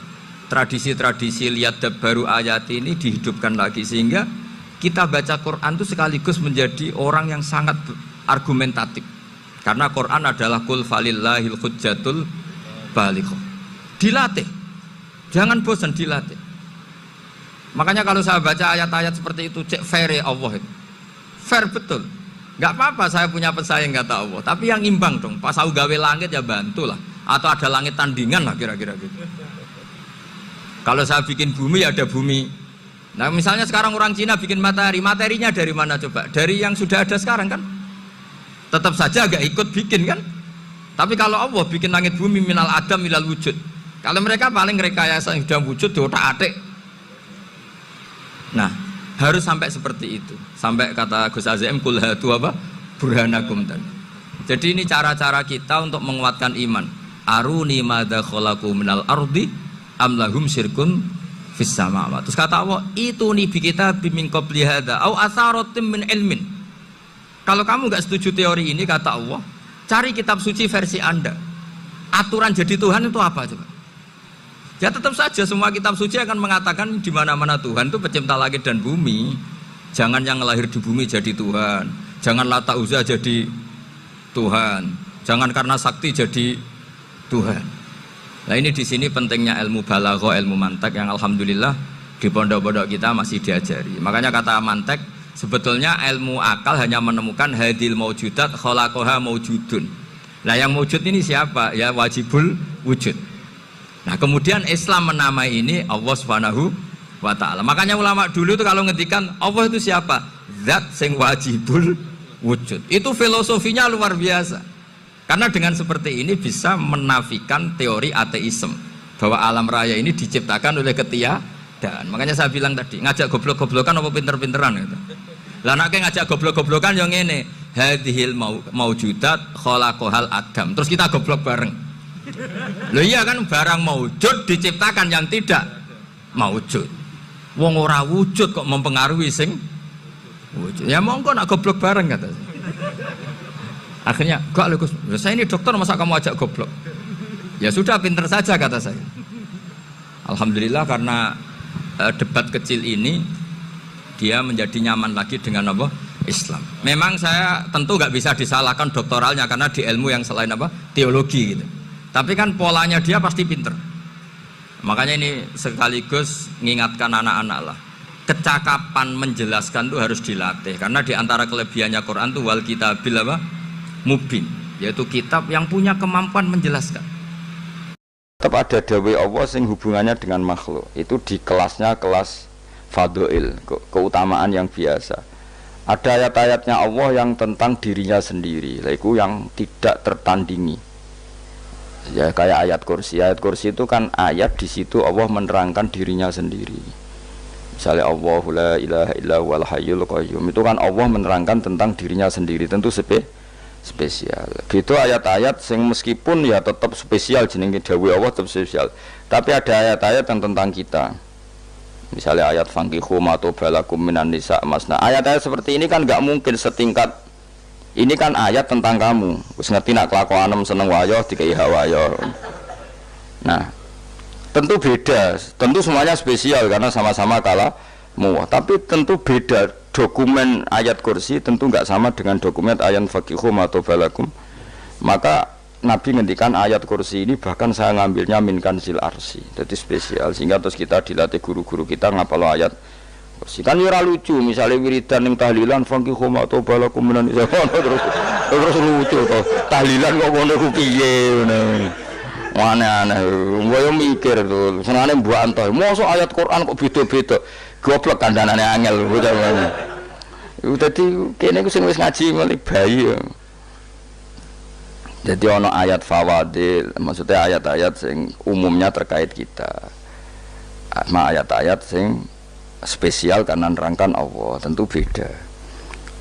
tradisi-tradisi lihat baru ayat ini dihidupkan lagi sehingga kita baca Quran itu sekaligus menjadi orang yang sangat argumentatif. Karena Quran adalah kul falillahil hujjatul balighah. Dilatih. Jangan bosan dilatih. Makanya kalau saya baca ayat-ayat seperti itu cek fair Allah itu. Fair betul. Enggak apa-apa saya punya pesaing kata Allah, tapi yang imbang dong. Pas aku gawe langit ya bantulah. Atau ada langit tandingan lah kira-kira gitu. Kalau saya bikin bumi ya ada bumi. Nah misalnya sekarang orang Cina bikin matahari, materinya dari mana coba? Dari yang sudah ada sekarang kan? Tetap saja agak ikut bikin kan? Tapi kalau Allah bikin langit bumi minal adam minal wujud. Kalau mereka paling rekayasa yang sudah wujud diotak-atik. Nah harus sampai seperti itu. Sampai kata Gus Azim kul hatu apa? Burhanakum tadi. Jadi ini cara-cara kita untuk menguatkan iman. Aruni madza khalaqu minal ardi am lahum syirkun fis samawati. Terus kata Allah, itu nih bi kitabim min qabli hadza au atharatin min ilmin. Kalau kamu enggak setuju teori ini kata Allah, cari kitab suci versi Anda. Aturan jadi Tuhan itu apa coba? Ya tetap saja semua kitab suci akan mengatakan di mana-mana Tuhan itu pencipta langit dan bumi. Jangan yang lahir di bumi jadi Tuhan. Jangan Lata Uzza jadi Tuhan. Jangan karena sakti jadi Tuhan. Nah ini di sini pentingnya ilmu balaghah, ilmu mantek yang alhamdulillah di pondok-pondok kita masih diajari. Makanya kata mantek sebetulnya ilmu akal hanya menemukan hadil maujudat khalaqaha maujudun. Nah yang maujud ini siapa? Ya wajibul wujud. Nah kemudian Islam menamai ini Allah Subhanahu wa ta'ala. Makanya ulama dulu itu kalau ngendikan Allah itu siapa? Zat sing wajibul wujud. Itu filosofinya luar biasa. Karena dengan seperti ini bisa menafikan teori ateisme bahwa alam raya ini diciptakan oleh ketiadaan. Makanya saya bilang tadi ngajak goblok-goblokan apa pinter-pinteran gitu. Lah nek ngajak goblok-goblokan yang ngene, hadhil maujudat khalaqahal adam. Terus kita goblok bareng. Loh iya kan barang maujud diciptakan yang tidak maujud. Wong ora wujud kok mempengaruhi sing wujud. Ya monggo nak goblok bareng kata. Akhirnya, enggak Gus, saya ini dokter masa kamu ajak goblok? Ya sudah pinter saja kata saya. Alhamdulillah karena debat kecil ini dia menjadi nyaman lagi dengan apa? Islam. Memang saya tentu nggak bisa disalahkan doktoralnya karena di ilmu yang selain apa? Teologi gitu. Tapi kan polanya dia pasti pinter. Makanya ini sekaligus mengingatkan anak-anak lah. Kecakapan menjelaskan itu harus dilatih karena di antara kelebihannya Quran itu wal kitabil apa? Mubin, yaitu kitab yang punya kemampuan menjelaskan. Tetap ada dawai Allah sing hubungannya dengan makhluk. Itu di kelasnya kelas fadhil, keutamaan yang biasa. Ada ayat-ayatnya Allah yang tentang dirinya sendiri, itu yang tidak tertandingi. Ya kayak ayat kursi. Ayat kursi itu kan ayat di situ Allah menerangkan dirinya sendiri. Misalnya Allahu la ilaha illa huwal hayyul qayyum. Itu kan Allah menerangkan tentang dirinya sendiri, tentu spesial. Gitu ayat-ayat sing meskipun ya tetap spesial jenenge dawuh Allah tetap spesial. Tapi ada ayat-ayat yang tentang kita. Misalnya ayat fankihu ma tobalakum minan nisa masna. Ayat-ayat seperti ini kan enggak mungkin setingkat. Ini kan ayat tentang kamu. Wis ngerti nak kelakuanem seneng wayo dikai hawayo. Nah, tentu beda. Tentu semuanya spesial karena sama-sama kalamu. Tapi tentu beda. Dokumen ayat kursi tentu nggak sama dengan dokumen ayat faqihu matobalakum. Maka Nabi ngendikan ayat kursi ini bahkan saya ngambilnya min kanzil arsi, jadi spesial sehingga terus kita dilatih guru-guru kita ngapal ayat kursi. Kan ora lucu misalnya wiridan yang tahlilan faqihu matobalakum minan terus lucu toh tahlilan kok ngono ku piye ngono. Aneh-aneh, gue mikir tuh, senangnya buat antoh. Masa ayat Quran kok beda-beda, goblok kandhanane angel. Jadi kene ku sing wis ngaji mulai bayi. Jadi ono ayat fawadil, maksudnya ayat-ayat sing umumnya terkait kita. Ayat-ayat sing spesial karena nerangkan Allah, tentu beda.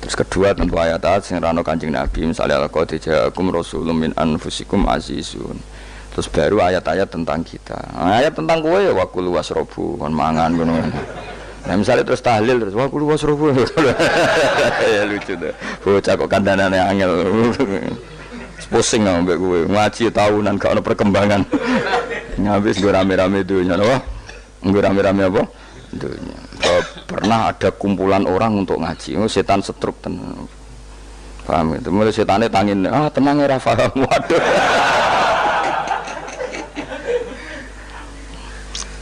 Terus kedua tentu ayat-ayat sing rano Kanjeng Nabi, misalnya laqad ja'akum rasulun min anfusikum azizun. Terus baru ayat-ayat tentang kita. Nah, ayat tentang kowe ya wakulu wasrobu kon mangan ngono. Nah misalnya terus tahlil terus wakulu wasrobu. Ya lucu tuh. Bocah kok kandhanane angel. Pusing ambek kowe. Ngaji tahunan gak ono perkembangan. Habis gue rame-rame dunya loh. Gue rame-rame apa? Dunya. Pernah ada kumpulan orang untuk ngaji. Oh, setan setruk tenan. Paham itu? Mulai setane tangin, tenang ya Rafa. Waduh.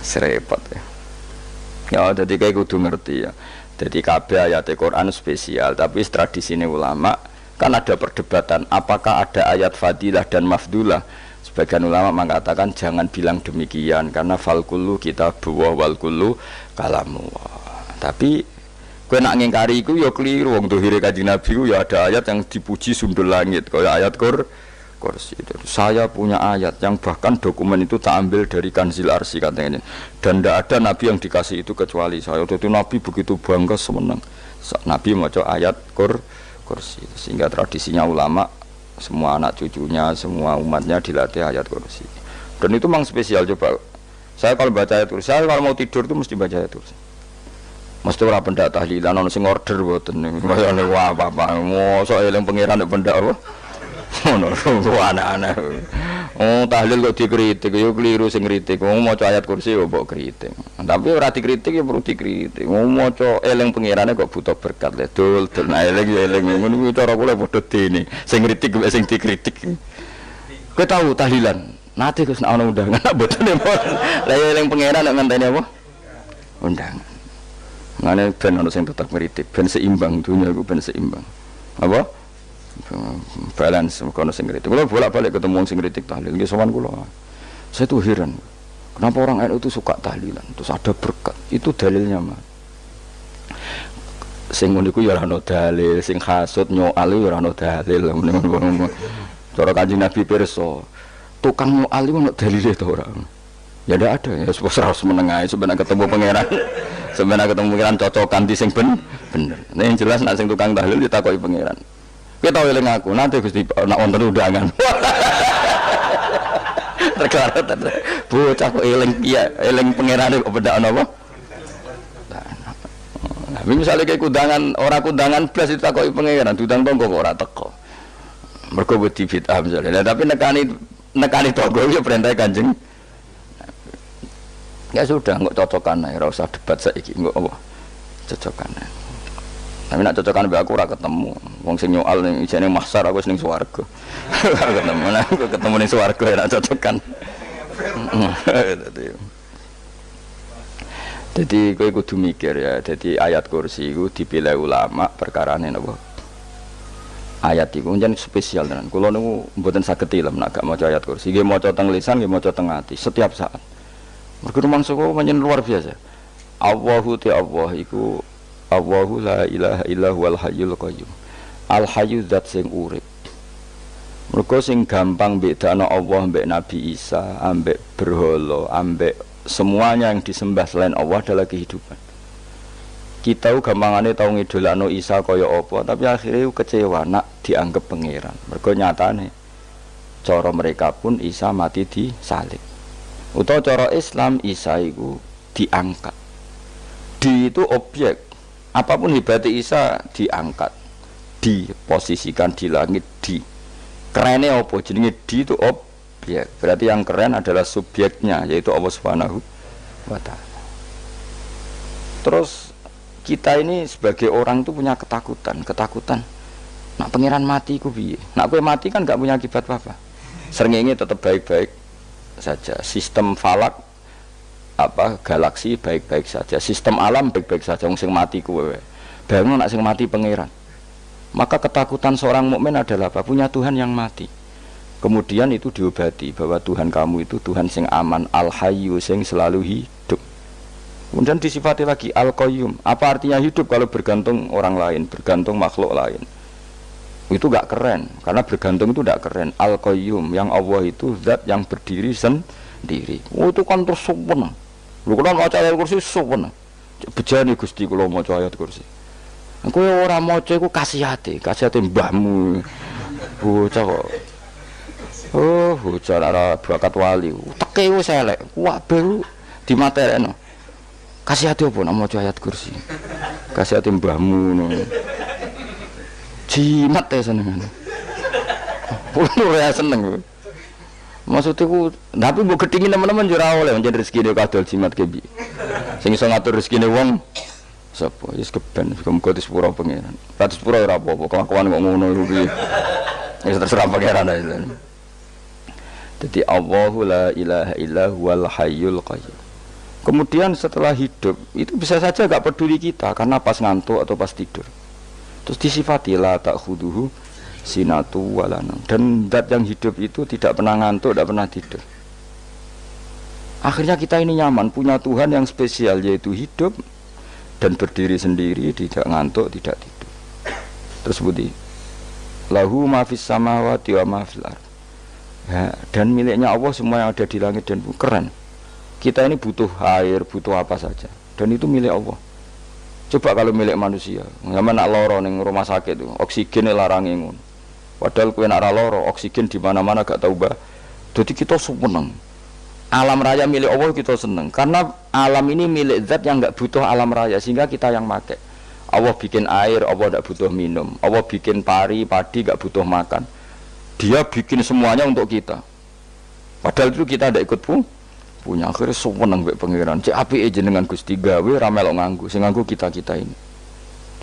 Serepot ya. Ya, jadi kayak kudu ngerti ya. Jadi kabeh ayat Al-Qur'an spesial, tapi tradisine ulama kan ada perdebatan apakah ada ayat fadilah dan mafdulah. Sebagian ulama mengatakan jangan bilang demikian karena fal kullu kitabullah wal kullu kalamullah. Tapi kowe nak ngingkari iku ya keliru, wong dohire Kanjeng Nabi ku ya ada ayat yang dipuji sundul langit kaya ayat kursi. Saya punya ayat yang bahkan dokumen itu tak ambil dari Kanzil Arsy katanya. Dan tidak ada nabi yang dikasih itu kecuali saya. Itu nabi begitu bangga semenang. Nabi maca ayat kursi. Sehingga tradisinya ulama semua anak cucunya, semua umatnya dilatih ayat kursi. Dan itu memang spesial coba. Saya kalau baca ayat kursi, saya kalau mau tidur itu mesti baca ayat kursi. Mesti ora pendak tahlilan ono sing order mboten. Wah apa-apa. Mosok eling pangeran nek pendak apa? Ono anak-anak. Oh tahlil kok dikritik, yo keliru sing kritik. Wong maca ayat kursi yo mbok kritik. Tapi ora dikritik ya perlu dikritik. Wong maca eling pangerane kok butuh berkat le. Dul nah eling ya eling ngono kuwi cara kula padha dene. Sing kritik mek sing dikritik. Kowe tahu tahlilan? Nate Gus nek ana undangan mboten mboten. Lah eling pangeran nek ngenteni apa? Undangan. Ngene ben ana sing tetep kritik, ben seimbang dunia iku ben seimbang. Apa? Balance kono sing kritik. Kula bolak-balik ketemu wong sing kritik tahlil nggih sowan kula. Saya tuh heran. Kenapa orang NU itu suka tahlilan? Terus ada berkat. Itu dalilnya, Mas. Sing ngono iku ya ora ono dalil, sing hasud nyoal ya ora ono dalil. Cara Kanjeng Nabi pirsa, tukang nyoal iku ono dalile to ora? Ya ndak ada. Ya harus menengahi sebenarnya ketemu pangeran. Sebenarnya ketemu pangeran cocokan di sing bener. Nah yang jelas nek sing tukang tahlil ditakoki pangeran. Kita tahu eling aku, nanti Gusti nak wonten undangan. Regara bocah kok eling iya, eling pangerane kok beda apa? Nah, misalnya kayak kundangan, orang kundangan plus itu takoki pangeran, diundang tonggo kok ora teko. Mergo wedi bid'ah misalnya. Tapi nekani tonggo ya perintah Kanjeng. Ya sudah, enggak cocokan ae, ora usah debat saiki, enggak apa. Cocokan ae. Tapi nak cocokan mbek aku ora ketemu. Wong sing nyoal ning ijene mahsyar aku wis ning swarga. Ketemu nang ketemu ning swarga ora cocokan. Jadi kowe kudu mikir ya. Jadi ayat kursi iku dipilih ulama perkarane napa? Ayat iku njen spesial tenan. Kula niku mboten saged ilem nek gak maca ayat kursi. Nggih maca teng lisan, nggih maca teng ati setiap saat. Mergo mangsa kok pancen luar biasa. Allahu ta'ala iku Allahu la ilaha illa huwal hayyul qayyum. Al hayyu zat sing urip. Mergo sing gampang bedana Allah mbek Nabi Isa, ambek berhala, ambek semuanya yang disembah selain Allah adalah kehidupan. Kita gampangane tau ngidolakno Isa kaya apa, tapi akhirnya kecewa nak dianggap pangeran. Mergo nyatane cara mereka pun Isa mati disalib. Utawa cara Islam Isa iku diangkat. Di itu objek. Apapun hebatnya Isa diangkat, diposisikan di langit, di kerennya apa? Jenenge di itu objek. Berarti yang keren adalah subjeknya, yaitu Allah Subhanahu wa Ta'ala. Terus kita ini sebagai orang itu punya ketakutan. Nak pangeran mati ku piye? Nak kowe mati kan gak punya akibat apa-apa. Srengenge tetap baik-baik saja. Sistem falak galaksi baik-baik saja, sistem alam baik-baik saja. Wong sing mati kuwe bayangno nek sing mati pangeran. Maka ketakutan seorang mukmin adalah apa? Punya Tuhan yang mati. Kemudian itu diobati bahwa Tuhan kamu itu Tuhan sing aman, al-hayyu sing selalu hidup. Kemudian disifati lagi al-qayyum. Apa artinya hidup kalau bergantung orang lain, bergantung makhluk lain? Itu gak keren, karena bergantung itu gak keren. Al-qayyum, yang Allah itu zat yang berdiri sendiri. Oh itu kan terus sempurna. Lho kula maca ayat kursi sopan. Bejane Gusti kula maca ayat kursi. Kowe ora maca iku kasihate mbahmu. Bocah kok. Oh, bocah ora bakat wali. Teke wis elek. Kabeh dimaterekno. Kasihate opo nek maca ayat kursi? Kasihate mbahmu ngono. Jimat ya senengane. Ora seneng. Maksudnya ku, tapi mbok gedhingi teman-teman yo ora oleh njen rezekine kadol jimat ke piye. Sing iso ngatur rezekine wong sapa? Wis keben, muga disepuro pangeran. Ratus sepuro ora apa-apa, kelakuan kok ngono iku piye. Wis terserah pangeran ae. Jadi Allahu la ilaha illa huwal hayyul qayyum. Kemudian setelah hidup itu bisa saja gak peduli kita karena pas ngantuk atau pas tidur. Terus disifati la ta'khuduhu sinatu walana. Dan zat yang hidup itu tidak pernah ngantuk, tidak pernah tidur. Akhirnya kita ini nyaman punya Tuhan yang spesial yaitu hidup dan berdiri sendiri, tidak ngantuk, tidak tidur. Terus budi lahu ma fis samawati wa ma fil ardh. Ya, dan miliknya Allah semua yang ada di langit dan bumi. Keren. Kita ini butuh air, butuh apa saja, dan itu milik Allah. Coba kalau milik manusia, zaman nak loro ning rumah sakit itu, oksigen larangi ngono. Padahal kowe nak loro, oksigen di mana-mana gak tahu bah. Jadi kita seneng. Alam raya milik Allah kita seneng, karena alam ini milik zat yang gak butuh alam raya, sehingga kita yang pakai. Allah bikin air, Allah gak butuh minum. Allah bikin padi gak butuh makan. Dia bikin semuanya untuk kita. Padahal itu kita tidak ikut punya. Akhirnya seneng mbek pangeran. Cek apike jenengan Gusti gawe ra melok nganggo. Sing nganggo kita-kita ini.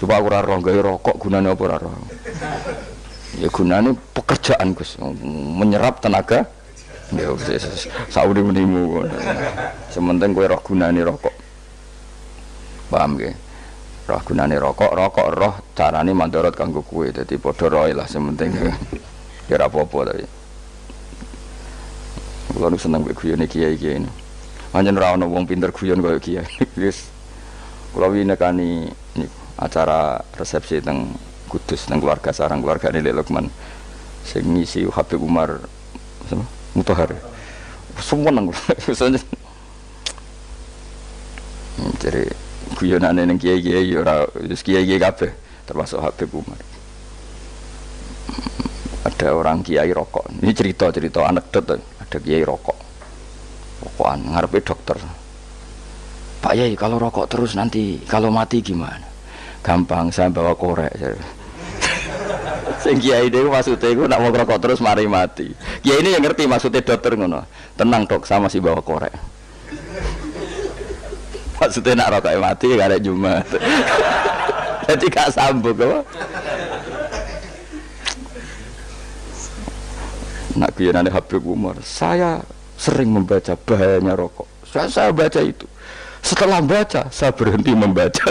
Coba aku ora roh gawe rokok gunane apa ora roh. Ya gunane pekerjaan Gus, menyerap tenaga. Ya wis sauri menimu. Sementing kowe roh gunane rokok. Paham nggih? Roh gunane rokok roh carane mandorot kanggo kowe. Dadi padha roe lah sementing. Ya apa-apa tapi. Kulo seneng mek guyone kiai-kiai ini. Pancen ora ana wong pinter guyon kaya kiai. Wis kula winekani acara resepsi teng Kudus teng keluarga sarang keluargane Lek Lukman. Sing ngisi Habib Umar sama Mutahar. Seneng kula. Jadi guyonane ning kiai-kiai ora wis kiai-kiai kabeh termasuk Habib Umar. Ada orang kiai rokok. Ini cerita anekdot. Ada kiai rokokan ngarepe dokter. Pak Yai, kalau rokok terus nanti kalau mati gimana? Gampang, saya bawa korek. Sing kiai itu maksudnya itu nak mau rokok terus mari mati. Kiai ini yang ngerti maksudnya dokter ngono. Tenang dok, saya masih bawa korek. Maksudnya nak rokok mati gak ada Jumat. Jadi gak sambung apa? Nak kuyonane Habib Umar, saya sering membaca bahayanya rokok. Saya baca itu. Setelah baca, saya berhenti membaca.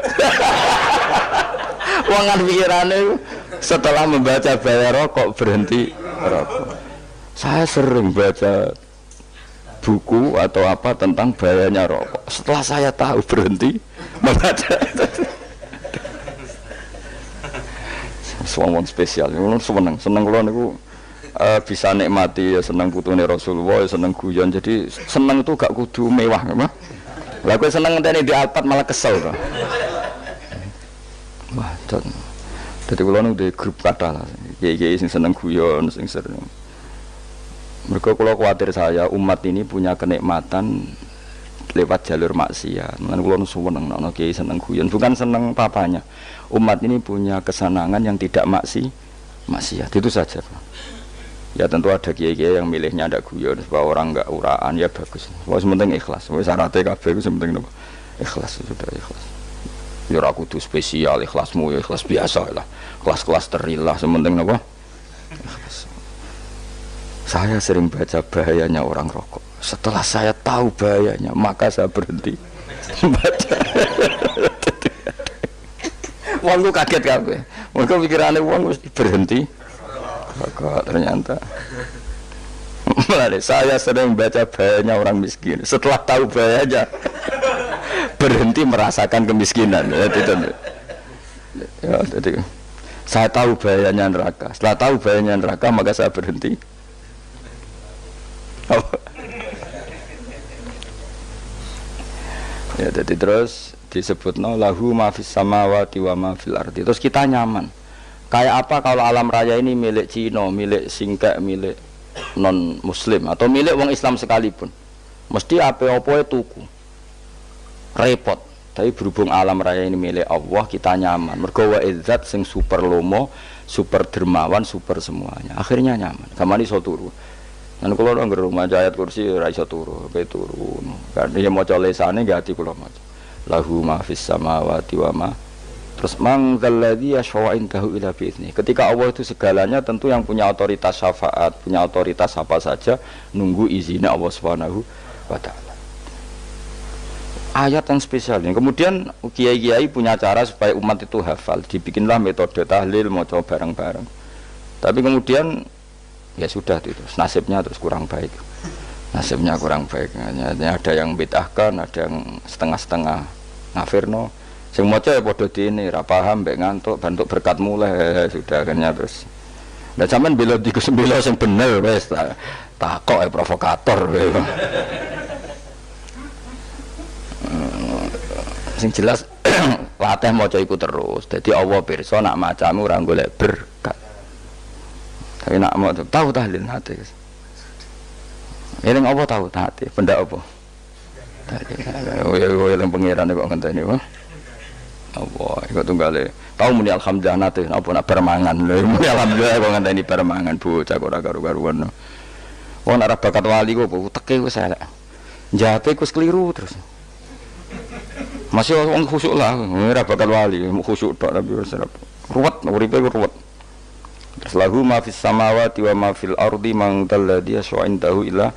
Wangan pikirannya setelah membaca bahaya rokok berhenti rokok. Saya sering baca buku atau apa tentang bahayanya rokok. Setelah saya tahu berhenti membaca. Suamon spesial, seneng kalau niku. Bisa nikmati ya seneng putune Rasulullah, ya seneng guyon. Jadi seneng itu gak kudu mewah, mah. Lah kowe seneng ngenteni di Alphard malah kesel to. Wah, dadi kula nu di grup kathah lah. Kiai-kiai sing seneng guyon, sing sering. Mergo kula kuwatir saya umat ini punya kenikmatan lewat jalur maksiat. Lan kula nu seneng ana kiai seneng guyon, bukan seneng papanya. Umat ini punya kesenangan yang tidak maksiat. Itu saja. Ya tentu ada kiai-kiai yang milihnya ada guyon supaya orang enggak uraan, ya bagus. Wes penting ikhlas. Wes syaratnya kabeh iku penting napa? Ikhlas, sudah ikhlas. Ya ora kudu spesial ikhlasmu, ya ikhlas biasa lah. Kelas-kelas terilah sementing napa? Ikhlas. Saya sering baca bahayanya orang rokok. Setelah saya tahu bahayanya, maka saya berhenti baca. Wong ku kaget kabeh. Mergo pikirane wong mesti berhenti. Kok ternyata saya sering baca bahayanya orang miskin. Setelah tahu bahayanya berhenti merasakan kemiskinan. Ya, jadi saya tahu bahayanya neraka. Setelah tahu bahayanya neraka maka saya berhenti. Ya, jadi terus disebutno lahu ma fis samawati wa ma fil ardi. Terus kita nyaman. Kayak apa kalau alam raya ini milik Cina, milik Singkek, milik non Muslim atau milik wong Islam sekalipun, mesti apa-apa tuku, repot. Tapi berhubung alam raya ini milik Allah, kita nyaman. Mergo wa izzat sing super lomo super dermawan, super semuanya. Akhirnya nyaman. Kamane iso turu. Lan kula nang rumah ayat kursi ora iso turu, pe turu. Kan ya maca lesane nggih ati kula maca. Lahu ma fis samawati wa ma. Terus mang dzalladzi yashfa'u indahu ila bi'izni. Ketika Allah itu segalanya, tentu yang punya otoritas syafaat, punya otoritas apa saja nunggu izinnya Allah Subhanahu wa taala. Ayat yang spesial ini. Kemudian kiai-kiai punya cara supaya umat itu hafal, dibikinlah metode tahlil mau coba bareng-bareng. Tapi kemudian ya sudah itu nasibnya terus kurang baik. Nasibnya kurang baik. Ada yang bid'ahkan, ada yang setengah-setengah ngafirno. Sing maca ya padha dene ra paham mbek ngantuk bentuk berkat mulai sudah akhirnya terus. Lah sampean bela dikumbela sing bener wis takok provokator. Sing jelas latih maca iku terus. Dadi Allah pirsa nak macamu ora golek berkat. Tapi nak mau tahu tahlil hati. Eling apa tahu hati? Benda apa? Tahlil. Yang pangeran kok ngenteni wae. Allah, iku tunggale. Tahu muni alhamdulillah nate apa nak permangan. Muni alhamdulillah kok ngenteni permangan bocah ora karo-karuan. Wong ora bakat wali kok teke wis elek. Njate wis keliru terus. Masih orang khusyuk lah, ora bakal wali, khusyuk tok tapi wis ruwet, uripe ruwet. Terus lahu ma fis samawati wa ma fil ardi man dalladhi yash'indahu illa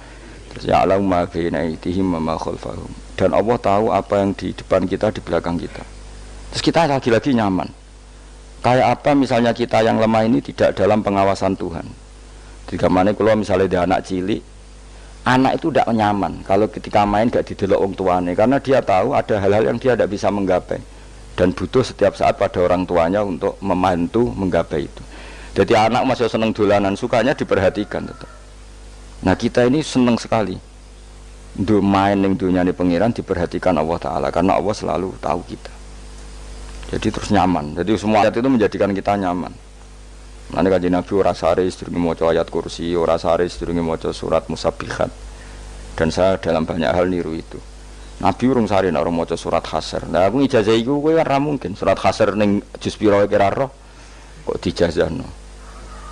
terus ya'lamu ma baina aydihim wa ma khalfahum. Dan Allah tahu apa yang di depan kita, di belakang kita. Terus kita lagi-lagi nyaman. Kayak apa misalnya kita yang lemah ini tidak dalam pengawasan Tuhan. Jika mana kalau misalnya ada anak cilik, anak itu tidak nyaman kalau ketika main gak didelok wong tuane karena dia tahu ada hal-hal yang dia tidak bisa menggapai dan butuh setiap saat pada orang tuanya untuk membantu menggapai itu. Jadi anak masih seneng dolanan, sukanya diperhatikan tetap. Nah kita ini seneng sekali untuk main yang dunyane pengiran diperhatikan Allah Ta'ala karena Allah selalu tahu kita. Jadi terus nyaman. Jadi semua ayat itu menjadikan kita nyaman. Nanti kajian Nabi ora sare sedurunge maca ayat kursi, ora sare sedurunge maca surat musabbihat. Dan saya dalam banyak hal niru itu. Nabi urung sare nek ora maca surat Hasyr. Lah aku ijazah iku kowe ora mungkin surat Hasyr ning juz pira kira roh kok dijazahno.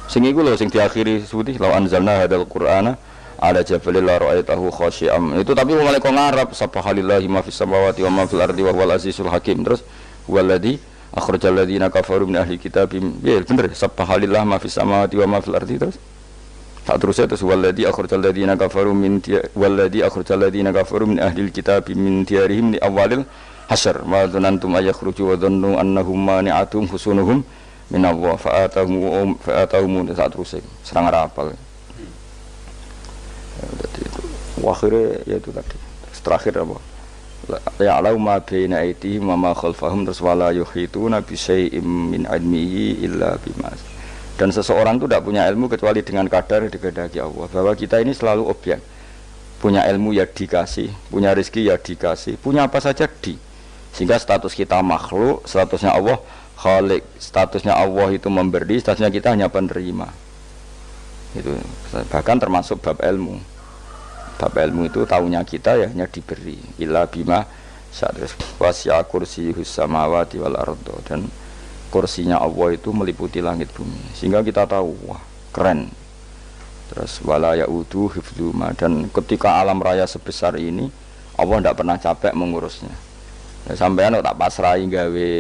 Sing iku lho sing diakhiri suti law anzalna hadzal qur'ana ala jabalil la ra'aitahu khashi'am. Itu tapi mulai kok ngarep subhanallahi ma fis samawati wa ma fil ardi wa huwal azizul hakim. Terus waladzi akhrajal ladzina kafaru min ahli kitabim. Ya bener subhanallah ma fis samawati wa ma fil ardi terus. Tak terusnya terus waladzi akhrajal ladzina kafaru min waladzi akhrajal ladzina kafaru min ahli kitabim min diyarihim li awalil hasyr. Ma dzanantum ayakhruju wa dhannu annahum mani'atum husunuhum min Allah fa'atahum tak terusnya serang rapal. Jadi itu akhirnya yaitu tadi. Terakhir apa? Ya'lamu ma baina aydihim wa ma khalfahum terus wala yuhituna bi syai'in min ilmihi illa bima. Dan seseorang itu tidak punya ilmu kecuali dengan kadar dikehendaki Allah. Bahwa kita ini selalu objek. Punya ilmu ya dikasih, punya rezeki ya dikasih, punya apa saja di. Sehingga status kita makhluk, statusnya Allah khalik, statusnya Allah itu memberi, statusnya kita hanya penerima. Itu bahkan termasuk bab ilmu. Bab ilmu itu tahunya kita ya hanya diberi illa bima terus wasi'a kursiyus samawati wal ardo dan kursinya Allah itu meliputi langit bumi sehingga kita tahu wah keren. Terus wala ya'udu hifdzuma dan ketika alam raya sebesar ini Allah tidak pernah capek mengurusnya. Ya, sampean tak pasrahi gawe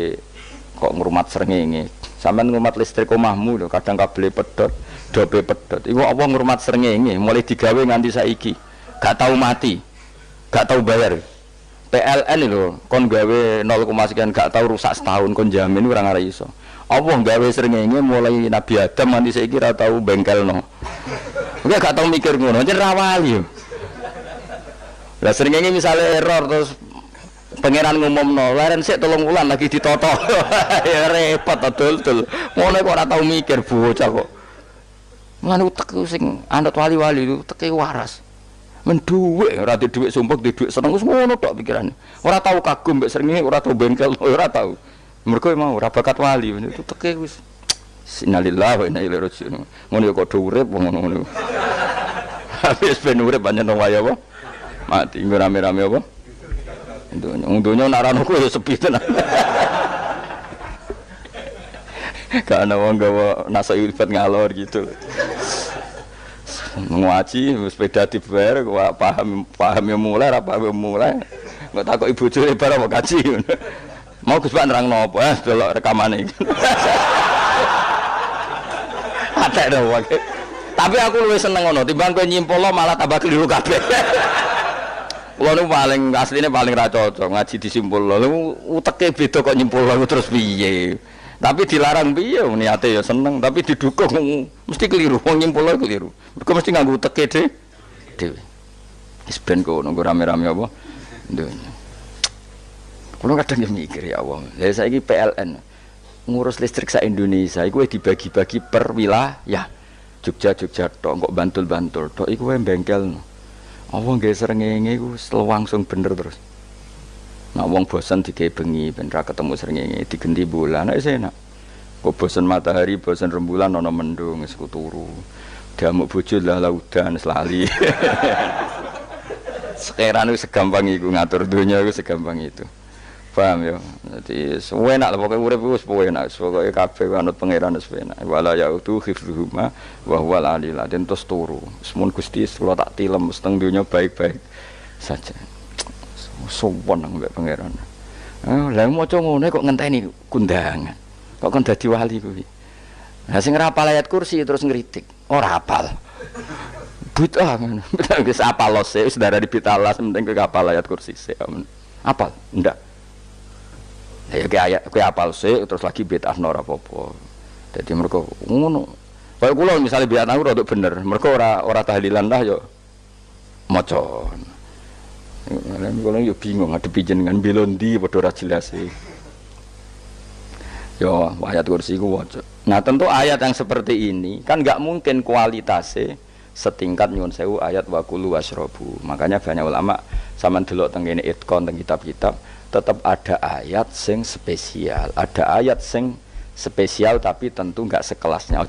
kok ngrumat srengenge. Sampean ngrumat listrik omahmu lho kadang kabel pedhot, dope pedhot. Iku Allah ngrumat srengenge mulai digawe nganti saiki. Gak tahu mati, gak tahu bayar. PLN itu kon gawe 0, sekian gak tahu rusak setahun kon jamin ora ngara iso. Allah gawe srengenge mulai Nabi Adam nanti saiki ora tahu bengkelno. Oke gak tahu mikir ngono, jen ra wali yo. Lah srengenge misale error terus pangeran ngumumno, laren sik 3 wulan lagi ditoto. Ya repot dul-dul. Ngono kok ora tahu mikir bocah kok. Ngono utek sing anut wali-wali itu teke waras. Menduwe ora di dhuwit sumpek di dhuwit seneng wis ngono tok pikirane. Ora tahu kagum mbek srengenge, ora tahu bengkel, ora tahu. Mergo mau ora bakat wali itu teke wis innalillahi wa inna ilaihi raji'un. Ngono ya kok do urip ngono. Habis ben urip pancen wae apa? Mati rame-rame apa? Donya nak rano kuwi sepi tenan. Gak ana wong gawa nasa ibad ngalor gitu. Ngaji sepeda dibayar paham yang mulai apa yang mulai. Enggak takok ibu bojone bar apa kaji. Mau Gus Pak nerangno apa? Delok rekamane. Ada dong. Tapi aku luwih seneng ngono timbang kowe nyimpulno malah tambah keliru kabeh. Kulo nu paling asline paling ra cocok ngaji disimpulno. Lu uteke beda kok nyimpulno terus piye. Tapi dilarang piye niate ya seneng tapi didukung mesti keliru. Wong nyimpulno keliru. Mergo mesti nganggo uteke dhewe. Wis ben kono rame-rame apa? Dunya. Kulo kadang ya mikir ya Allah. Lah saiki PLN ngurus listrik sa Indonesia iku dibagi-bagi per wilayah. Jogja tok kok Bantul tok iku wae bengkel. Apa nggih srengenge iku langsung bener terus. Nek wong bosen digawe bengi ben ra ketemu srengenge digenti bulan nek enak. Kok bosen matahari, bosen rembulan ana mendung wis turu. Diamuk bojo lah laudan selali. Sekarang itu segampang itu ngatur dunia itu segampang itu. Paham ya? Jadi enak lah pokoknya urip wis enak, pokoke kabeh anut pangeran wis enak. Wala yautu khifruhuma wa huwal alil azim terus turu. Semun Gusti kula tak tilem seteng dunia baik-baik saja. Sowan nang mbek pangeran. Lah maca ngene kok ngenteni kundangan. Kok kon dadi wali kuwi. Lah sing ora hafal ayat kursi terus ngritik. Ora hafal. Bid'ah ngono. Wis apal lose wis darah di bitalas penting kowe hafal ayat kursi sik. Apal? Ndak. Ya kowe apal sik terus lagi bid'ah ora apa-apa. Dadi mergo ngono. Kaya kula misale bid'ah ora bener, mergo ora tahlilan lah yo maca. Lan kula yo bingung ngadepi jenengan belondi padha ora jelas e. Yo ayat kursi ku waca. Nah, tentu ayat yang seperti ini kan enggak mungkin kualitasnya setingkat nyuwun sewu ayat wa kulu wasrobu. Makanya banyak ulama sampean delok teng kene itqon teng kitab-kitab tetap ada ayat sing spesial, ada ayat sing spesial tapi tentu enggak sekelasnya.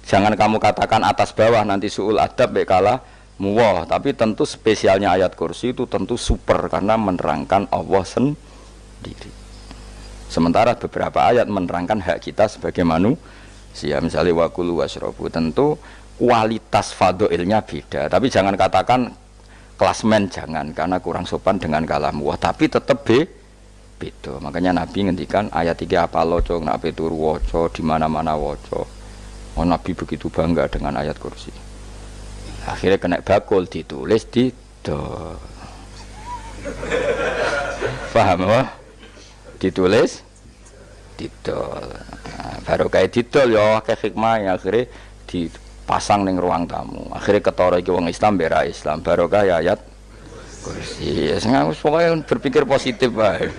Jangan kamu katakan atas bawah nanti suul adab baik kalah muwah, tapi tentu spesialnya ayat kursi itu tentu super karena menerangkan Allah sendiri. Sementara beberapa ayat menerangkan hak kita sebagai manusia, misalnya wa kulu wasrobu, tentu kualitas fadhilnya beda. Tapi jangan katakan klasmen, jangan, karena kurang sopan dengan kalam wah, tapi tetap beda. Makanya Nabi ngendikan ayat 3 apa loco nak turu waca di mana-mana waca. Oh, Nabi begitu bangga dengan ayat kursi. Akhirnya kena bakul ditulis didol. Paham apa? Ditulis didol. Nah, baru kayak didol ya akeh hikmah akhirnya dipasang ning ruang tamu. Akhirnya ketara iki wong Islam bera Islam barokah ya ayat kursi. Sing pokoke berpikir positif wae.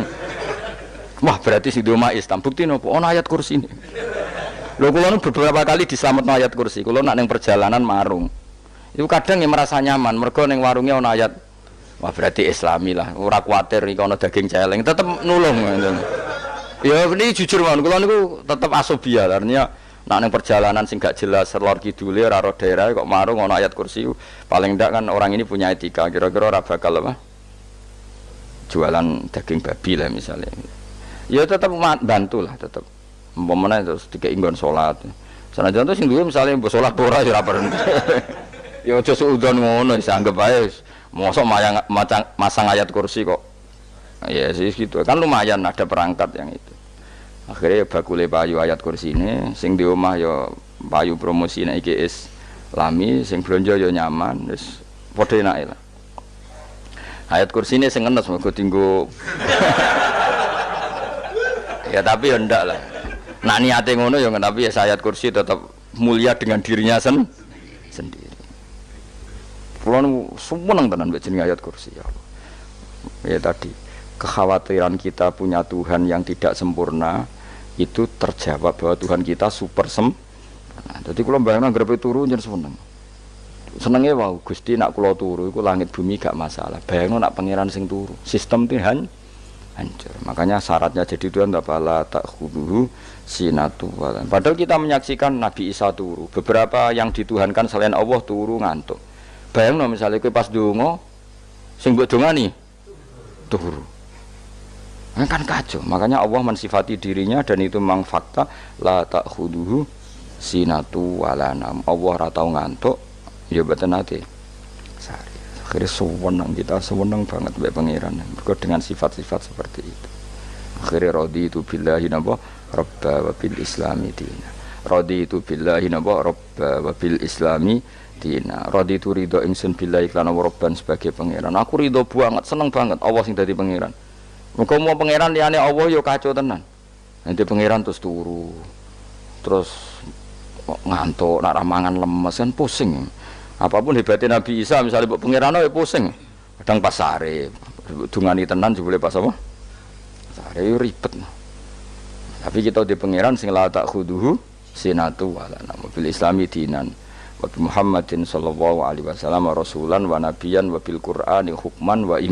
Wah, berarti sing diomah Islam bukti nopo ana ayat kursi ini. Lho kula beberapa kali diselametno ayat kursi. Kula nak ning perjalanan marung. Itu kadang yang merasa nyaman mergo ning warungnya ana ayat. Wah, berarti Islami lah. Ora kuwatir iki ana daging celeng, tetep nulung ngoten. Ya ini jujur mawon kula niku tetep asobia artinya nak ning perjalanan sing gak jelas lor kidule ora ro daerah kok marung ana ayat kursi paling ndak kan orang ini punya etika kira-kira ora bakal apa jualan daging babi lah misalnya. Ya tetep bantu lah tetep. Umpamane terus dikek nggon salat. Sanajan to sing duwe misale mbok salat ora ya ora perlu. Ya aja suudon ngono wis anggap ae mosok masang ayat kursi kok. Ya sih gitu. Kan lumayan ada perangkat yang itu. Akhirnya bakule payu ayat kursi ini sing di omah ya payu promosi nek iki Islami sing blonjo ya nyaman wis padha enake lah. Ayat kursi ini sing ngenes mergo tinggo. Ya tapi ya ndak lah. Nak niate ngono ya tapi ya ayat kursi tetap mulia dengan dirinya sendiri. Kulo seneng tenan mbek jeneng ayat kursi ya Allah. Ya tadi kekhawatiran kita punya Tuhan yang tidak sempurna itu terjawab bahwa Tuhan kita super sempurna. Jadi kula bayangno grepe turu njen seneng. Senenge wae Gusti nak kula turu iku langit bumi gak masalah. Bayangno nak pangeran sing turu, sistem Tuhan hancur. Makanya syaratnya jadi Tuhan tapala takhuduhu sinatu wa. Padahal kita menyaksikan Nabi Isa turu. Beberapa yang dituhankan selain Allah turu ngantuk. Bayangno misalnya kowe pas donga sing mbok dongani turu. Kan kacau. Makanya Allah mensifati dirinya dan itu memang fakta la ta'khuduhu sinatu wala nam. Allah ora tau ngantuk, ya mboten nate. Sari. Akhirnya sewenang kita sewenang banget mbek pangeran. Mergo dengan sifat-sifat seperti itu. Akhirnya raditu billahi napa rabba wa bil islami dina. Raditu billahi napa rabba wa bil islami dina. Raditu ridho ingsun billahi lan rabban sebagai pangeran. Aku ridho banget, seneng banget Allah sing dadi pangeran. Muga mau pangeran liyane Allah yo kacau tenan. Nanti pangeran terus turu. Terus ngantuk, nak ramangan lemes kan pusing. Apapun hebatnya Nabi Isa misalnya buat pangeran ya pusing. Kadang pas sare, dungani tenan jebule pas apa? Sare yo ribet. Tapi kita di pangeran sing la ta'khuduhu sinatu wala nam bil islami dinan. Wa Muhammadin sallallahu alaihi wasallam rasulan wa nabiyan wa bil qur'ani hukman wa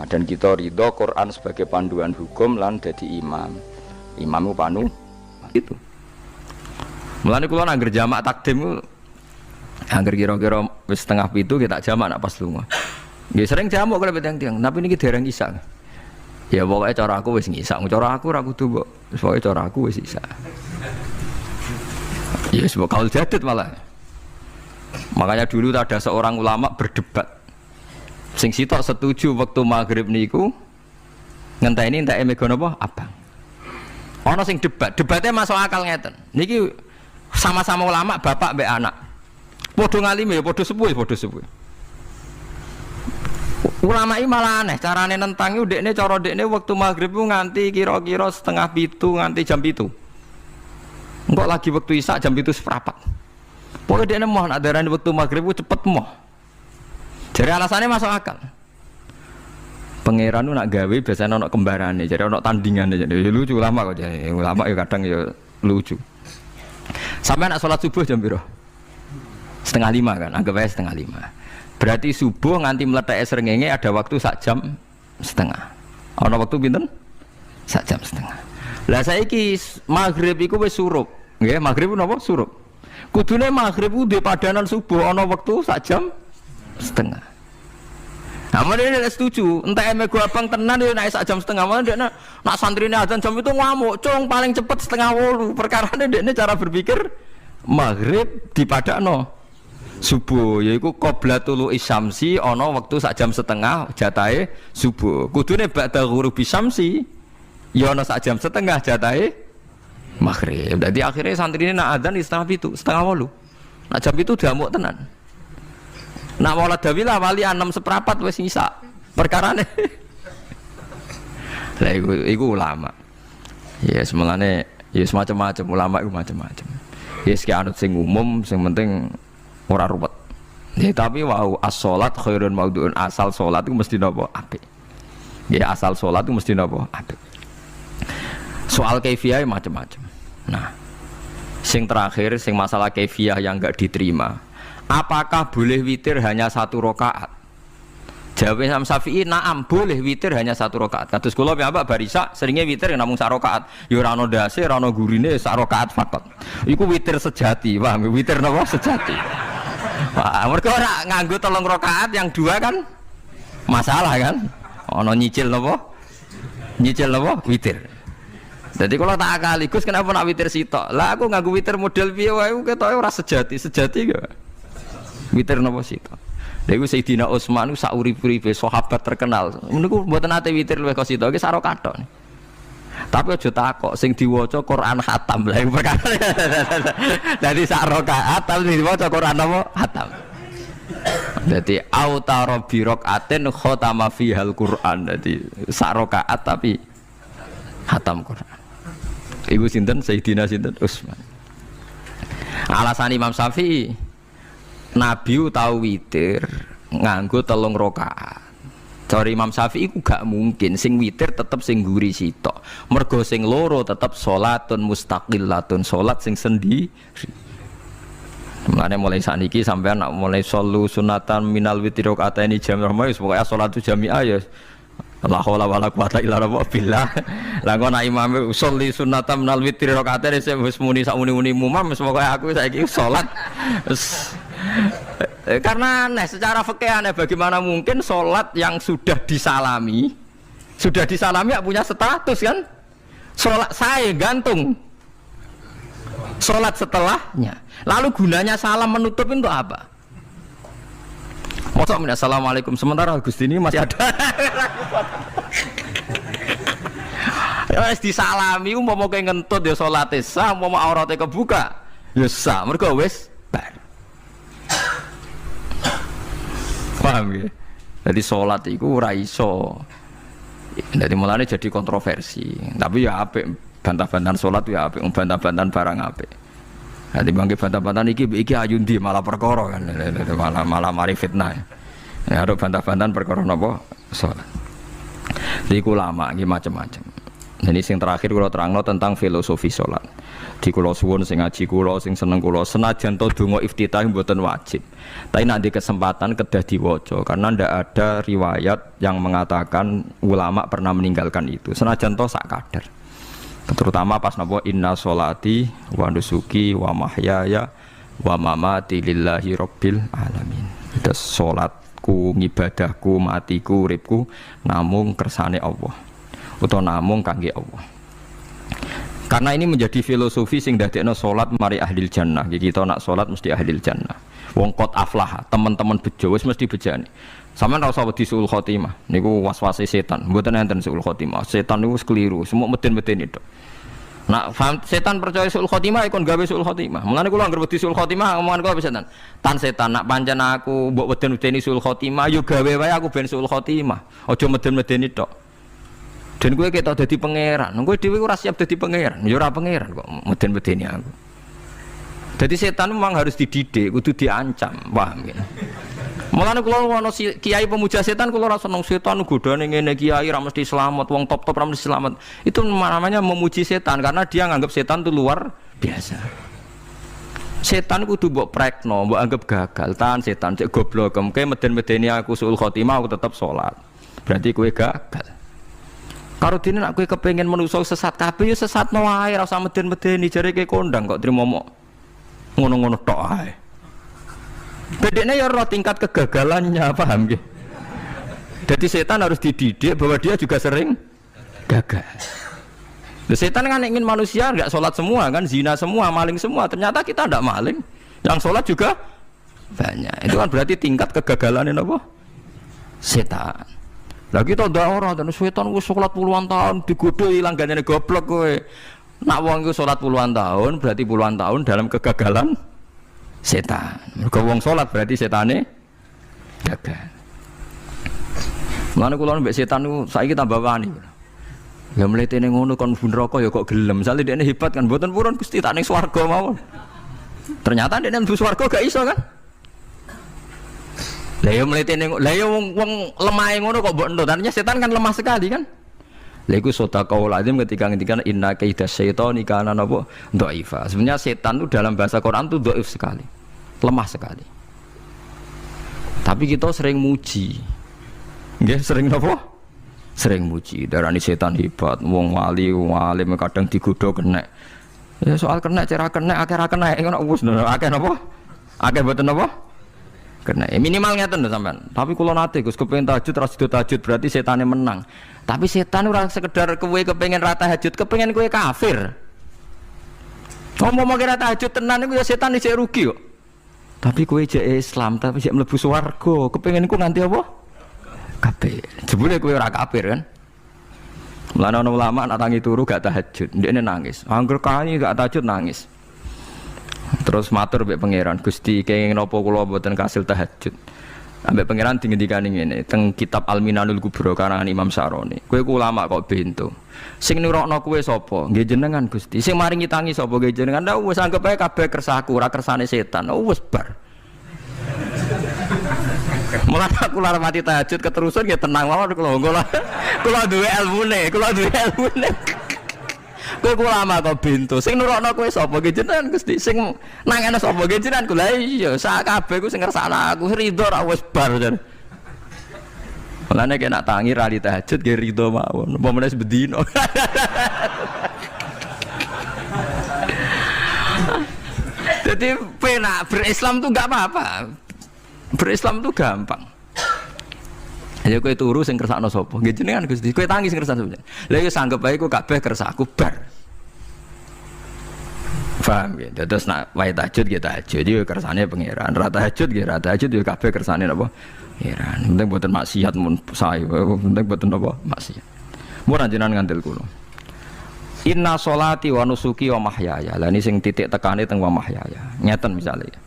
dan kita ridho Quran sebagai panduan hukum lan dadi imam. Imam panu itu. Mulane kula nangger jamak takdim angger kira-kira wis setengah pitu kita jamak nak pas lunga. Nggih sering jamak kalau tiang-tiang, tapi niki dereng isak. Ya pokoke cara aku wis ngisak, cara aku ora kudu mbok. Pokoke cara aku wis isak. Ya wis kaul jadid malah. Makanya dulu ada seorang ulama berdebat. Sing sitok setuju waktu maghrib niku ngenteni enteke mega napa abang. Ana sing debatnya masuk akal ngeten. Niki sama-sama ulama bapak mbek anak. Padha ngalime ya padha sepuh. Ulama iki malah aneh carane nentang iku dekne cara dekne waktu maghrib ku nganti kira-kira setengah pitu nganti jam 7. Engko lagi waktu isya jam 7:15. Pokoke dekne mau nak darani waktu maghrib ku cepet moh. Jadi alasannya masuk akal. Pangeran itu nak gawe biasanya ono kembarane, jadi ono tandingan aja. Ya lucu lama kok jadi. Ulama ya kadang ya lucu. Sampai nak sholat subuh jam piro? 4:30 kan, anggap aja 4:30. Berarti subuh nganti meletak srengenge ada waktu sak jam setengah. Ono waktu pinten? Sak jam setengah. Lah saiki maghrib iku wis surup. Nggih, maghrib napa surup. Kudune maghrib ku duwe padanan subuh ono waktu sak jam setengah. Nah, mana dia setuju? Entah eme gua abang tenan dia naik sak jam setengah. Mana dia nak santrine azan jam itu ngamuk, cong paling cepet 7:30. Perkara dia cara berpikir maghrib dipadakno subuh. Yaiku qoblatul isyamsi ono waktu sak jam setengah jatahe subuh. Kudune ba'da ghurubi syamsi ya ono sak jam setengah jatahe maghrib. Jadi akhirnya santrine nak azan di 7:30. Nak jam itu diamuk tenan. Nak maulad dawilah wali 6:15 wis isa. Perkarane. Lah iku ulama. Ya semulane ya semacam-macam ulama iku macam-macam. Ya sing anut sing umum sing penting ora ruwet. Ya tapi wau as-shalat khairun maudhu'un, asal salat iku mesti napa apik. Ya asal salat iku mesti napa apik. Soal kaifiyah macam-macam. Nah, sing terakhir sing masalah kaifiyah yang enggak diterima. Apakah boleh witir hanya 1 rakaat? Jawab Imam Syafi'i, na'am boleh witir hanya 1 rakaat. Kados kula piyambak barisa seringnya witir namung 1 rakaat. Ya ora ana ndase, ora ana gurine 1 rakaat fakot. Iku witir sejati, paham? Witir napa sejati. Wah, mergo ora nganggo 3 rakaat yang 2 kan masalah kan? Ana nyicil napa? Nyicil napa? Witir. Jadi kalau tak akaligus kenapa nak witir sitok? Lah aku nganggo witir model piye wae ketoke ora sejati gak? Witir napa sitok. Lha iku Sayyidina Utsman ku sak urip-uripe sahabat terkenal. Niku mboten nate witir luwih kok sitok iki sak rakaat. Tapi aja takok sing diwaca Quran khatam. Lah iku perkara. Dadi sak rakaat tapi diwaca Quran apa? Khatam. Dadi autara bi rakaatin khatama fihal Quran. Dadi sak rakaat tapi khatam Quran. Iku sinten Sayyidina sinten Utsman. Alasan Imam Syafi'i Nabi tahu witir nganggo 3 rakaat. Cara Imam Syafi'i ku gak mungkin sing witir tetep sing guri sitok. Mergo sing loro tetep salatun mustaqillatun, salat sing sendiri. Mulane mulai sakniki sampean nak mulai solu sunatan minal witri rakaataini jami'ah wis pokoke salatu jami'ah ya la haula wala quwata illa billah. Lah kok nek imam sholli sunatan minal witri rakaataini wis muni sak muni-muni mumam wis pokoke aku saiki salat karena aneh secara fikih aneh bagaimana mungkin sholat yang sudah disalami Sudah disalami ya punya status kan? Sholat saya gantung. Sholat setelahnya. Lalu gunanya salam menutup itu apa? Masa assalamualaikum sementara Gusti ini masih ada. Ya wis disalami umpama kowe ngentut ya salate sah, umpama aurate kebuka ya sah, mergo wis bar. Paham ya? Jadi salat iku ora iso. Dadi mulane jadi kontroversi. Tapi ya apik bantah-bantahan salat ya apik, bantah-bantahan barang apik. Nanti bangke bantah-bantahan iki ayundi malah perkara kan, malah mari fitnah. Ya ada bantah-bantahan perkara napa salat. Iku lama iki macam-macam. Jadi sing terakhir kula terangno tentang filosofi salat. Di kula suwun sing ngaji kula sing seneng kula senajan to donga iftitah mboten wajib. Tapi nek kesempatan kedah diwaca karena ndak ada riwayat yang mengatakan ulama pernah meninggalkan itu. Senajan to sak kadar. Terutama pas napa inna sholati wa nusuki wa mahyaya wa mamati lillahi rabbil alamin. Itu salatku, ngibadahku, matiku, uripku namung kersane Allah. Utawa namung kangge Allah. Karena ini menjadi filosofi sing dadekno salat mari ahlil jannah. Kita nak salat mesti ahlil jannah. Wong qad aflah, teman-teman bejo wis mesti bejane. Sampeyan ora usah wedi suul khotimah. Niku waswase setan. Mboten enten suul khotimah. Setan niku wis keliru, semua meden-meden itu. Nak setan percaya suul khotimah ikon gawe suul khotimah. Mulane kula anggere wedi suul khotimah omongan kula setan. Tan setan nak pancen aku mbok weden-wedeni suul khotimah yo gawe wae aku ben suul khotimah. Aja meden-medeni tok. Dan gue ketok dadi pangeran, gue dhewe ora siap dadi pangeran, ya ora pangeran kok meden-medeni aku. Jadi setan memang harus dididik, kudu diancam, paham ya. Mulane kula ana kiai pemuja setan kula ora seneng setan godane ngene kiai ra mesti selamat, wong top-top ra mesti selamat. Itu namanya memuji setan karena dia nganggap setan itu luar biasa. Setan kudu mbok prekno, mbok anggap gagal, tahan setan cek goblok, kowe meden-medeni aku suul khotimah aku tetap salat. Berarti kowe gagal. Karo dene nek kowe kepengin manusa sesat kabeh ya sesatno wae ora usah meden-medeni jare kowe kondang kok trimo mok ngono-ngono tok ae. Bedene ya ora tingkat kegagalannya, paham nggih? Jadi setan harus dididik bahwa dia juga sering gagal. Nah, setan kan ingin manusia enggak sholat semua kan, zina semua, maling semua. Ternyata kita enggak maling, yang sholat juga banyak. Itu kan berarti tingkat kegagalannya apa? Setan. Lah kita ndak ora dan setan wis salat puluhan tahun digodho ilang ganyane goblok kowe. Nak wong iku salat puluhan tahun berarti puluhan tahun dalam kegagalan setan. Mergo wong salat berarti setane gagal. Mulane kula mbek setan niku saiki tambah wani. Ya mletene ngono kon mlebu neraka ya kok gelem. Misale dekne hebat kan mboten purun Gusti tak ning swarga mawon. Ternyata dekne mlebu swarga gak iso kan? Lah yo mletene lah yo wong lemahe ngono kok mbok entuk. Artinya setan kan lemah sekali kan? Lha iku sadaqaul azim ketika ngendikan inna kaida syaitani kana napa dhaifa. Sebenarnya setan itu dalam bahasa Quran itu dhaif sekali. Lemah sekali. Tapi kita sering muji. Nggih, sering napa? Sering muji. Darani setan hebat, wong wali, wong alim kadang digodho kena. Ya soal kena cara kena akeh ra kena ngono wis akeh napa? Akeh mboten napa? Kena minimal ngeten lho sampean. Tapi kula nate Gus kepengin tahajud ra sido tahajud berarti setane menang. Tapi setan ora sekedar kowe kepengin ra tahajud, kepengin kowe kafir. Ngomong kira tahajud tenan iku ya setan isih rugi kok. Tapi kowe jek Islam, tapi jek mlebu swarga, kepengin ku nganti apa? Kafir. Jebule kowe ora kafir kan? Mulane ana ulama nak tangi turu gak tahajud, ndekne nangis. Angger kani gak tahajud nangis. Terus matur mbek pangeran, Gusti kenging napa kula mboten kasil tahajud. Ambek pangeran dingendikane ngene, teng kitab Al-Minanul Kubra karangan Imam Saroni. Kowe ku ulama kok bento. Sing nurokno kowe sapa? Nggih jenengan Gusti. Sing maringi tangi sapa? Nggih jenengan. Lah wis anggap ae kabeh kersaku, ora kersane setan. Wis bar. Mulane aku lara mati tahajud keterusan nggih tenang mawon kula duwe ilmune, Kowe ulama kok bento. Sing nurokno kowe sapa? Nggih jenengan Gusti. Sing nangene sapa? Nggih jenengan. Lha iya, sak kabeh ku sing ngersakno aku ridho ra wis bar jan. Mulane kena tangi ra tahajud nggih ridho mawon. Apa meneh bedino. Jadi penak berislam tuh enggak apa-apa. Berislam tuh gampang. Ya kowe turu sing kersakno sapa? Nggih jenengan Gusti. Kowe tangi sing kersakno sapa? Lah ya sanggep ae kowe kabeh kersakku bar. Paham ya? Terus nak wae tahajud ya tahajud yo kersane pangeran. Ra tahajud ya ra tahajud yo kabeh kersane napa? Pangeran. Penting boten maksiat mun sae. Penting boten napa? Maksiat. Mun jenengan ngandel kula. Inna sholati wa nusuki wa mahyaya. Lah ini sing titik tekane teng wa mahyaya. Ngeten misalnya.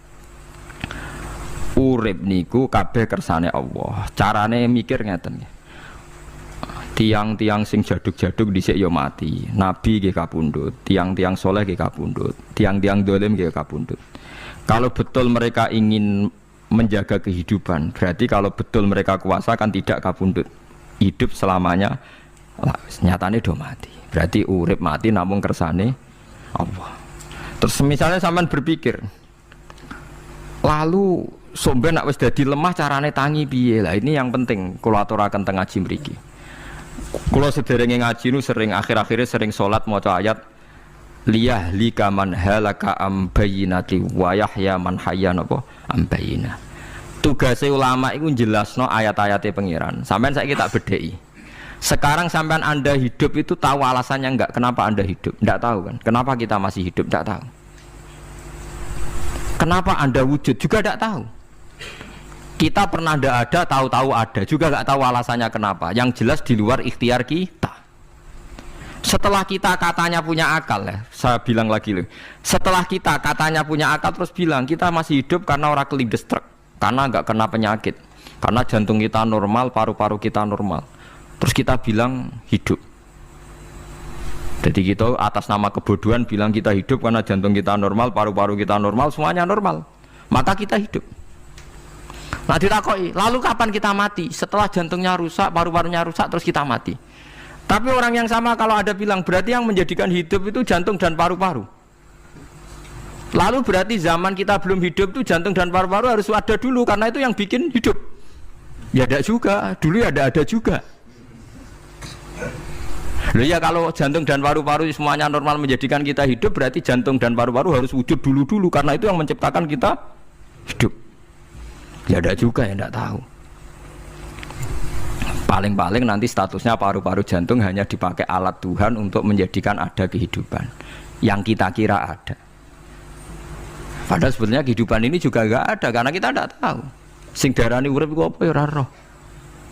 Urip niku kabeh kersane Allah. Carane mikir ngeten nggih. Tiang-tiang sing jaduk-jaduk dhisik ya mati. Nabi nggih kapundhut, tiang-tiang soleh nggih kapundhut, tiang-tiang dolim nggih kapundhut. Kalau betul mereka ingin menjaga kehidupan, berarti kalau betul mereka kuasa kan tidak kapundhut. Hidup selamanya nyatane do mati. Berarti urip mati namung kersane Allah. Terus misalnya sampean berpikir, lalu somben nak wis dadi lemah carane tangi piye? Lah ini yang penting kula aturaken teng ngaji mriki. Kula sederenge ngaji nu sering akhir-akhire sering salat maca ayat liyah lika man halaka am bayyinati wa yahya man hayya napa am bayyinah. Tugase ulama iku jelasno ayat-ayate pangeran. Sampeyan saiki tak bedheki. Sekarang sampean Anda hidup itu tahu alasannya enggak? Kenapa Anda hidup? Enggak tahu kan? Kenapa kita masih hidup? Enggak tahu. Kenapa Anda wujud? Juga enggak tahu. Kita pernah enggak ada, tahu-tahu ada. Juga enggak tahu alasannya kenapa. Yang jelas di luar ikhtiar kita. Setelah kita katanya punya akal ya, saya bilang lagi loh. Setelah kita katanya punya akal terus bilang kita masih hidup karena orang kelindes truk. Karena enggak kena penyakit. Karena jantung kita normal, paru-paru kita normal. Terus kita bilang hidup. Jadi kita atas nama kebodohan bilang kita hidup karena jantung kita normal, paru-paru kita normal, semuanya normal. Maka kita hidup. Nah ditakoi, lalu kapan kita mati? Setelah jantungnya rusak, paru-parunya rusak, terus kita mati. Tapi orang yang sama kalau ada bilang berarti yang menjadikan hidup itu jantung dan paru-paru. Lalu berarti zaman kita belum hidup itu jantung dan paru-paru harus ada dulu karena itu yang bikin hidup. Ya ada juga, dulu ya ada juga. Loh ya kalau jantung dan paru-paru semuanya normal menjadikan kita hidup berarti jantung dan paru-paru harus wujud dulu karena itu yang menciptakan kita hidup. Ya ada juga yang tidak tahu. Paling-paling nanti statusnya paru-paru jantung hanya dipakai alat Tuhan untuk menjadikan ada kehidupan yang kita kira ada. Padahal sebetulnya kehidupan ini juga enggak ada karena kita tidak tahu. Sing darani urip iku apa ya ora roh.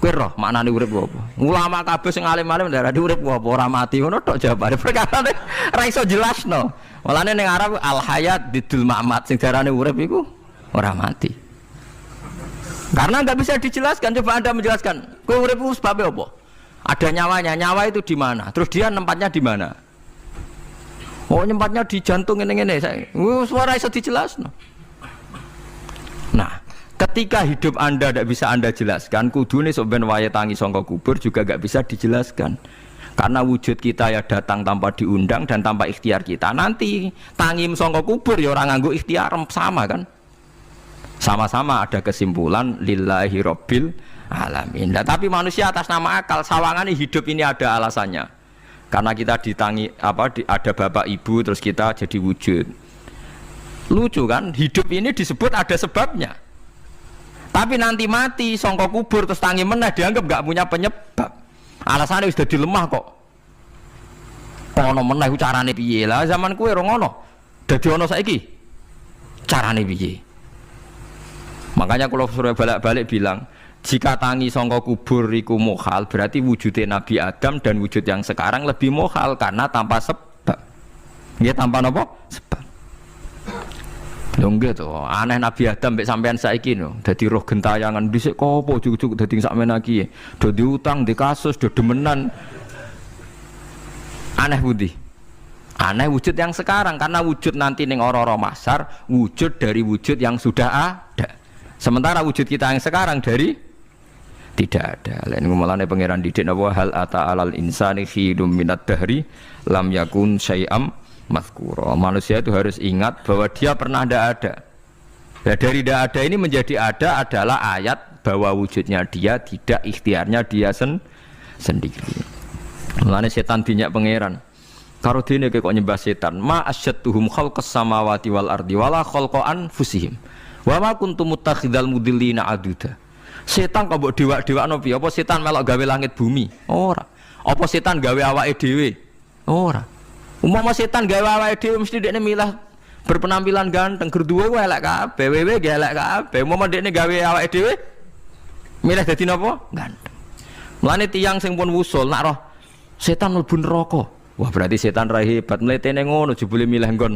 Kowe roh maknane urip apa? Ulama kabeh sing alim-alim darani urip apa ora mati ngono tok jawabane. Perkarane ora iso jelasno. Mulane ning Arab al hayat didul mamat sing darani urip iku ora mati. Karena enggak bisa dijelaskan. Coba Anda menjelaskan. Kowe urip iku sebabnya apa? Ada nyawanya. Nyawa itu di mana? Terus dia nempatnya di mana? Oh, nyempatnya di jantung ngene-ngene. Suara iso dijelasno. Nah, ketika hidup Anda tidak bisa Anda jelaskan, kudune sok ben wae tangi sangka kubur juga enggak bisa dijelaskan. Karena wujud kita ya datang tanpa diundang dan tanpa ikhtiar kita. Nanti tangi sangka kubur ya ora nganggo ikhtiar sama kan? Sama-sama ada kesimpulan lillahi rabbil alamin. Nah, tapi manusia atas nama akal sawangane hidup ini ada alasannya. Karena kita ditangi ada bapak ibu terus kita jadi wujud. Lucu kan? Hidup ini disebut ada sebabnya. Tapi nanti mati sangka kubur terus tangi meneh dianggap enggak punya penyebab. Alasannya wis dadi lemah kok. Ono meneh ku carane piye? Lah zaman kuwe ora ngono. Dadi ono saiki. Carane piye? Makanya kalau suruh balik-balik bilang, jika tangi sangka kubur iku mukhal, berarti wujudnya Nabi Adam dan wujud yang sekarang lebih mukhal karena tanpa sebab. Nggih tanpa napa? Sebab. Lho nggih to, aneh Nabi Adam mek sampean saiki no, dadi roh gentayangan dhisik kopo cucuk dadi sakmene iki. Do diutang, di kasus, do demenan. Aneh budi. Aneh wujud yang sekarang karena wujud nanti ning ora-ora mahsyar wujud dari wujud yang sudah ada. Sementara wujud kita yang sekarang dari tidak ada. Lain ngomongane pangeran didik napa hal ata alal insani khidum minad dahri lam yakun syai'am mazkura. Manusia itu harus ingat bahwa dia pernah tidak ada. Nah, dari tidak ada ini menjadi ada adalah ayat bahwa wujudnya dia tidak ikhtiarnya dia sendiri. Mulane setan dinyak pangeran. Karo dene kok nyembah setan. Ma asyadduhum khalqas samawati wal ardi wala khalqa anfusihim. Wa ma kuntum muttakhidal mudillina aduda. Setan kok mbok dewak-dewakno piye? Apa setan melok gawe langit bumi? Ora. Apa setan gawe awake dhewe? Ora. Umpama setan gawe awake dhewe mesti dekne milah berpenampilan ganteng, gerduwe ku elek kabeh, wewe ge elek kabeh. Umpama dekne gawe awake dhewe milih dadi napa? Ganteng. Mulane tiyang sing pun wusul nak roh setan mlebu neraka. Wah, berarti setan ra hebat, mletene ngono jebule milih nggon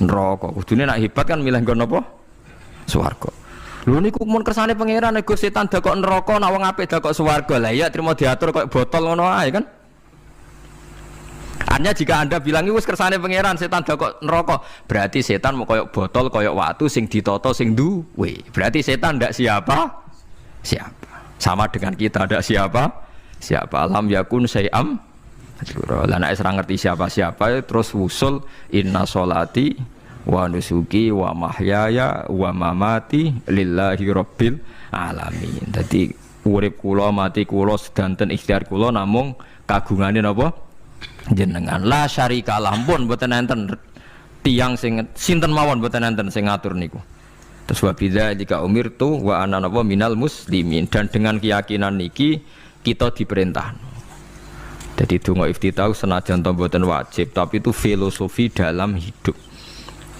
neraka. Kudune nak hebat kan milih nggon apa? Swarga. Lho niku mun kersane pangeran nego setan dakok neraka, nak wong apik dakok swarga. Lah iya trimo diatur kok botol ngono ae kan. Artinya jika Anda bilang wis kersane pangeran setan dakok neraka, berarti setan mau koyok botol, koyok watu sing ditata sing duwe. Berarti setan ndak siapa? Siapa? Sama dengan kita ndak siapa? Siapa? Lam yakun syai'am. Lah nek ora ngerti siapa-siapa terus wusul inna sholati wa nusuki wa mahyaya wa mamati lillahi rabbil alamin. Dadi urip kula mati kula sedanten ikhtiar kula namung kagungane napa jenengan. La syarikalah pun mboten enten tiyang sing sinten mawon mboten enten sing ngatur niku. Terus wa bidzalika umirtu wa ana napa minal muslimin, dan dengan keyakinan niki kita diperintah. Jadi donga iftitah senajan to mboten wajib, tapi itu filosofi dalam hidup.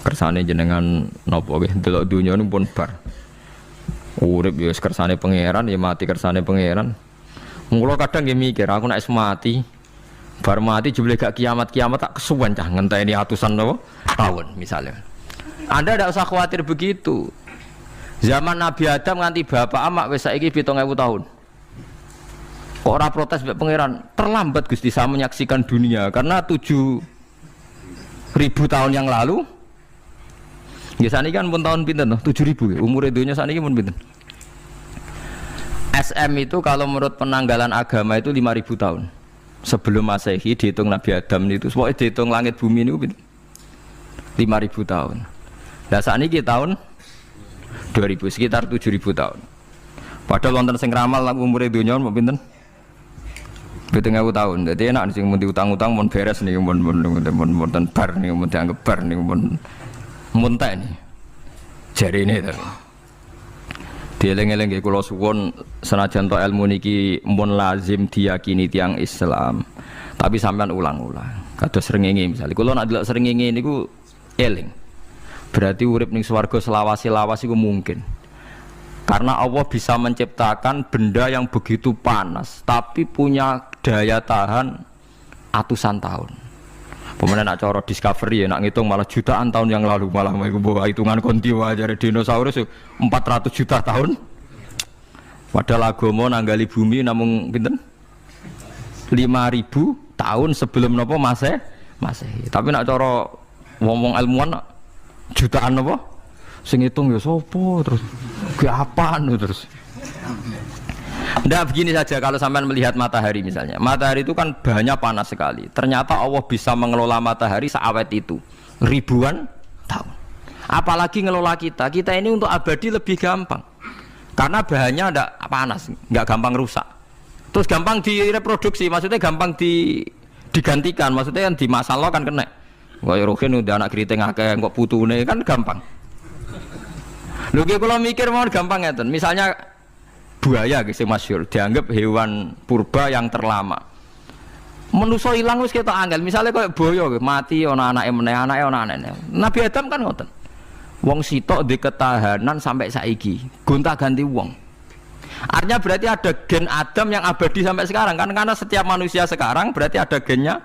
Kersane jenengan napa nggih delok donya niku pun bar. Urip ya kersane pangeran, ya mati kersane pangeran. Mula kadang nggih mikir aku nek mati bar mati jebule gak kiamat-kiamat tak kesuwen cah ngenteni atusan napa tahun misalnya. Anda tidak usah khawatir begitu. Zaman Nabi Adam nganti bapak amak wis saiki 7.000 tahun. Kok ora protes mbek pangeran? Terlambat Gusti saya menyaksikan dunia karena 7.000 tahun yang lalu. Ya saniki kan pun tahun pinten toh? 7.000 ya. Umur dunia saniki pun pinten? SM itu kalau menurut penanggalan agama itu 5.000 tahun. Sebelum Masehi dihitung Nabi Adam itu, pokoknya dihitung langit bumi itu pinten? 5.000 tahun. Lah saniki tahun 2000 sekitar 7.000 tahun. Padahal wonten sing ramal umur dunia mau pinten? 7.000 tahun. Jadi enak sing mun diutang-utang mun beres nih mun bar nih mun dianggap bar nih mun muntah ini jari ini tapi dieling-eling kula suwun senajan to ilmu niki mun lazim diyakini tiang Islam tapi sampean ulang-ulang kados srengenge misalnya kula nak delok srengenge niku eling berarti urip ning swarga selawase-lawas iku mungkin karena Allah bisa menciptakan benda yang begitu panas tapi punya daya tahan atusan tahun. Pemenang nak coro discovery ya nak ngitung malah jutaan tahun yang lalu malah bawa hitungan kontiwa dari dinosaurus 400 juta tahun. Padahal agama nanggali bumi namung pinten 5.000 tahun sebelum nopo Masehi. Tapi nak coro ngomong ilmuwan jutaan nopo sing hitung ya sopo terus ke apaan terus. Nggak begini saja kalau sampai melihat matahari misalnya. Matahari itu kan banyak panas sekali. Ternyata Allah bisa mengelola matahari seawet itu ribuan tahun. Apalagi ngelola kita. Kita ini untuk abadi lebih gampang. Karena bahannya tidak panas, nggak gampang rusak. Terus gampang direproduksi, maksudnya gampang digantikan. Maksudnya kan di masa lo kan kena. Kayak Rohin udah anak keriting akeh kok putune kan gampang. Lho kalau mikir mau gampang ya, misalnya buaya guys masyhur dianggap hewan purba yang terlama. Manusa ilang wis ketok angel. Misale koyo boyo mati ana anake meneh, anake ana anake. Nabi Adam kan ngoten. Wong sitok di ketahanan sampai saiki, gonta-ganti wong. Artinya berarti ada gen Adam yang abadi sampai sekarang kan karena setiap manusia sekarang berarti ada gennya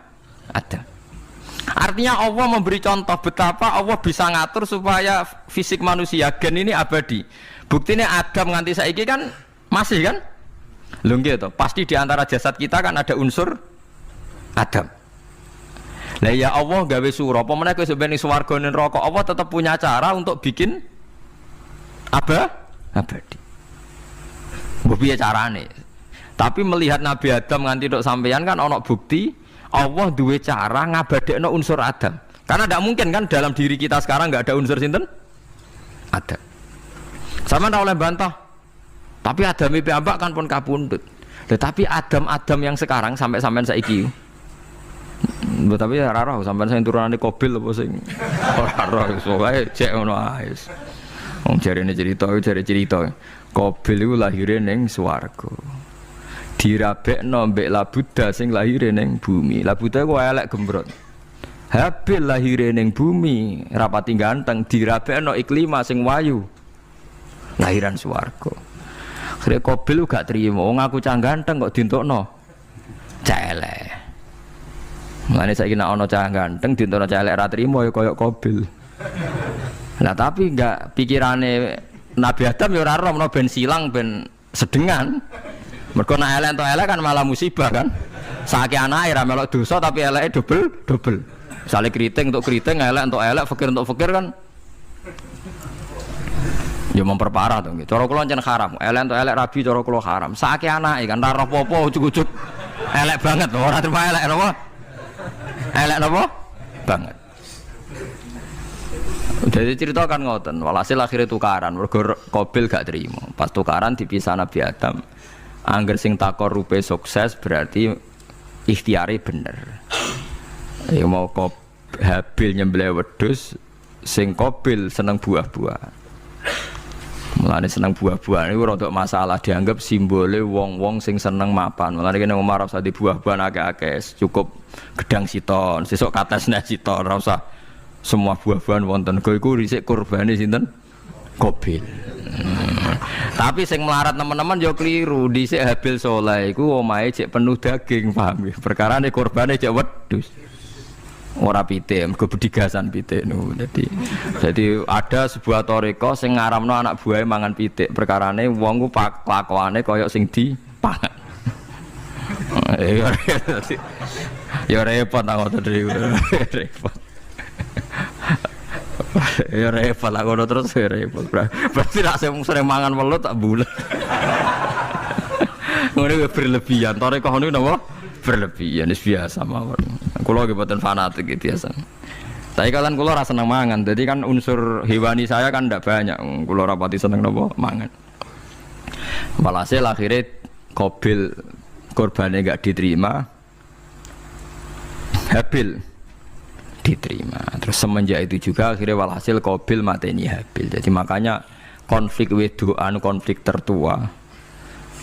Adam. Artinya Allah memberi contoh betapa Allah bisa ngatur supaya fisik manusia gen ini abadi. Buktinya Adam nganti saiki kan masih kan? Lho nggih to, pasti di antara jasad kita kan ada unsur Adam. Lah ya Allah gawe sura, apa meneh kowe sampeyan swarga ning neraka, Allah tetap punya cara untuk bikin abadi. Mbok piye carane? Tapi melihat Nabi Adam nganti tok sampeyan kan ana bukti Allah duwe cara ngabadekno unsur Adam. Karena tidak mungkin kan dalam diri kita sekarang nggak ada unsur sinten? Adam. Sama ndak oleh bantah. Tapi Adam piyambak kan pun kapundhut. Tetapi Adam yang sekarang sampai sampean saiki. Tapi ya ora roh sampean sing turunane Qabil apa sing ora roh pokoke cek ngono ae. Wong jarene cerita. Qabil iku lahire ning swarga. Dirabekno mbek Labuda sing lahire ning bumi. Labuda ku elek gembrot. Habil lahire ning bumi, rapati ganteng, dirabekno Iklima sing wayu. Lahiran swarga. Akhire Qabil gak trimo, wong aku cah ganteng kok dintokno cah elek. Mulane saiki nek ana cah ganteng dintokno cah elek ra trimo ya kaya Qabil. Nah tapi enggak pikirane Nabi Adam ya ora ora ben silang ben sedengan. Mergo nek elek entuk elek kan malah musibah kan. Saiki anake ra melok dosa tapi eleke dobel. Misale keriting untuk keriting, elek untuk elek, fakir untuk fakir kan. Ya memperparah to nggih. Cara kula pancen haram. Elek untuk elek rabi cara kula haram. Saiki anake kan ora apa-apa ujug-ujug elek banget lho, ora terima elek napa? Elek napa? Banget. Jadi cerita kan ngoten, walhasil akhirnya tukaran, mergo Qabil gak terima. Pas tukaran dipisah Nabi Adam. Angger sing takor rupe sukses berarti ikhtiare bener. Ya mau Habil nyembelih wedhus, sing Qabil seneng buah-buahan. Mulane seneng buah-buahan iku rada masalah, dianggap simbole wong-wong sing seneng mapan. Mulane kene Umar ora usah di buah-buahan akeh-akeh, cukup gedang siton, sesuk katesne siton, ora usah semua buah-buahan wonten. Iku risik kurbane sinten? Qabil. Tapi sing melarat teman-teman yo keliru. Dhisik Habil saleh iku omahe cek penuh daging, paham ya? Perkarane kurbane cek wedhus. Ora pitik, mergo bedigasan pitik niku. Jadi ada sebuah toriko sing ngaramno anak buahe mangan pitik. Perkarane wong ku kelakuane kaya sing dipangan. Ya repot ta ngoten iki. Repot. Ya repot lah ngono terus ya repot. Berarti nek sering mangan welut tak bulet. Ngono berlebihan. Toriko niku napa? Berlebihan, itu biasa mawon. Kula nggih mboten fanatik gitu biasa. Tapi kalian kula ora seneng mangan. Jadi kan unsur hewani saya kan ndak banyak. Kula ora pati seneng napa mangan. Walhasil akhirnya Qabil korbannya enggak diterima. Habil diterima. Terus semenjak itu juga akhirnya walhasil Qabil mateni Habil. Jadi makanya konflik wedoan, konflik tertua.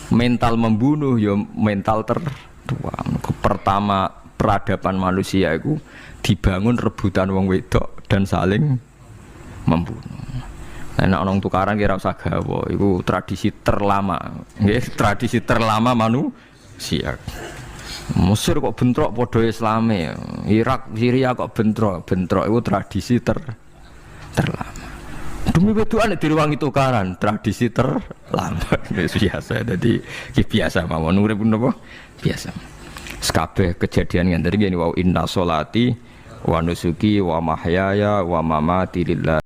Mental membunuh ya mental tertua. Pertama peradaban manusia itu dibangun rebutan wong wedok dan saling membunuh. Nek ana tukaran kira usah gawa, iku tradisi terlama. Nggih, tradisi terlama manusia. Mesir kok bentrok padha Islame, Irak, Syria kok bentrok iku tradisi terlama. Demi wedokan direwangi tukaran, tradisi terlama. Biasa, jadi biasa mawon urip napa? Biasa. Sekabeh kejadian ngene iki wa inna sholati wa nusuki wa mahyaya wa mamati lillah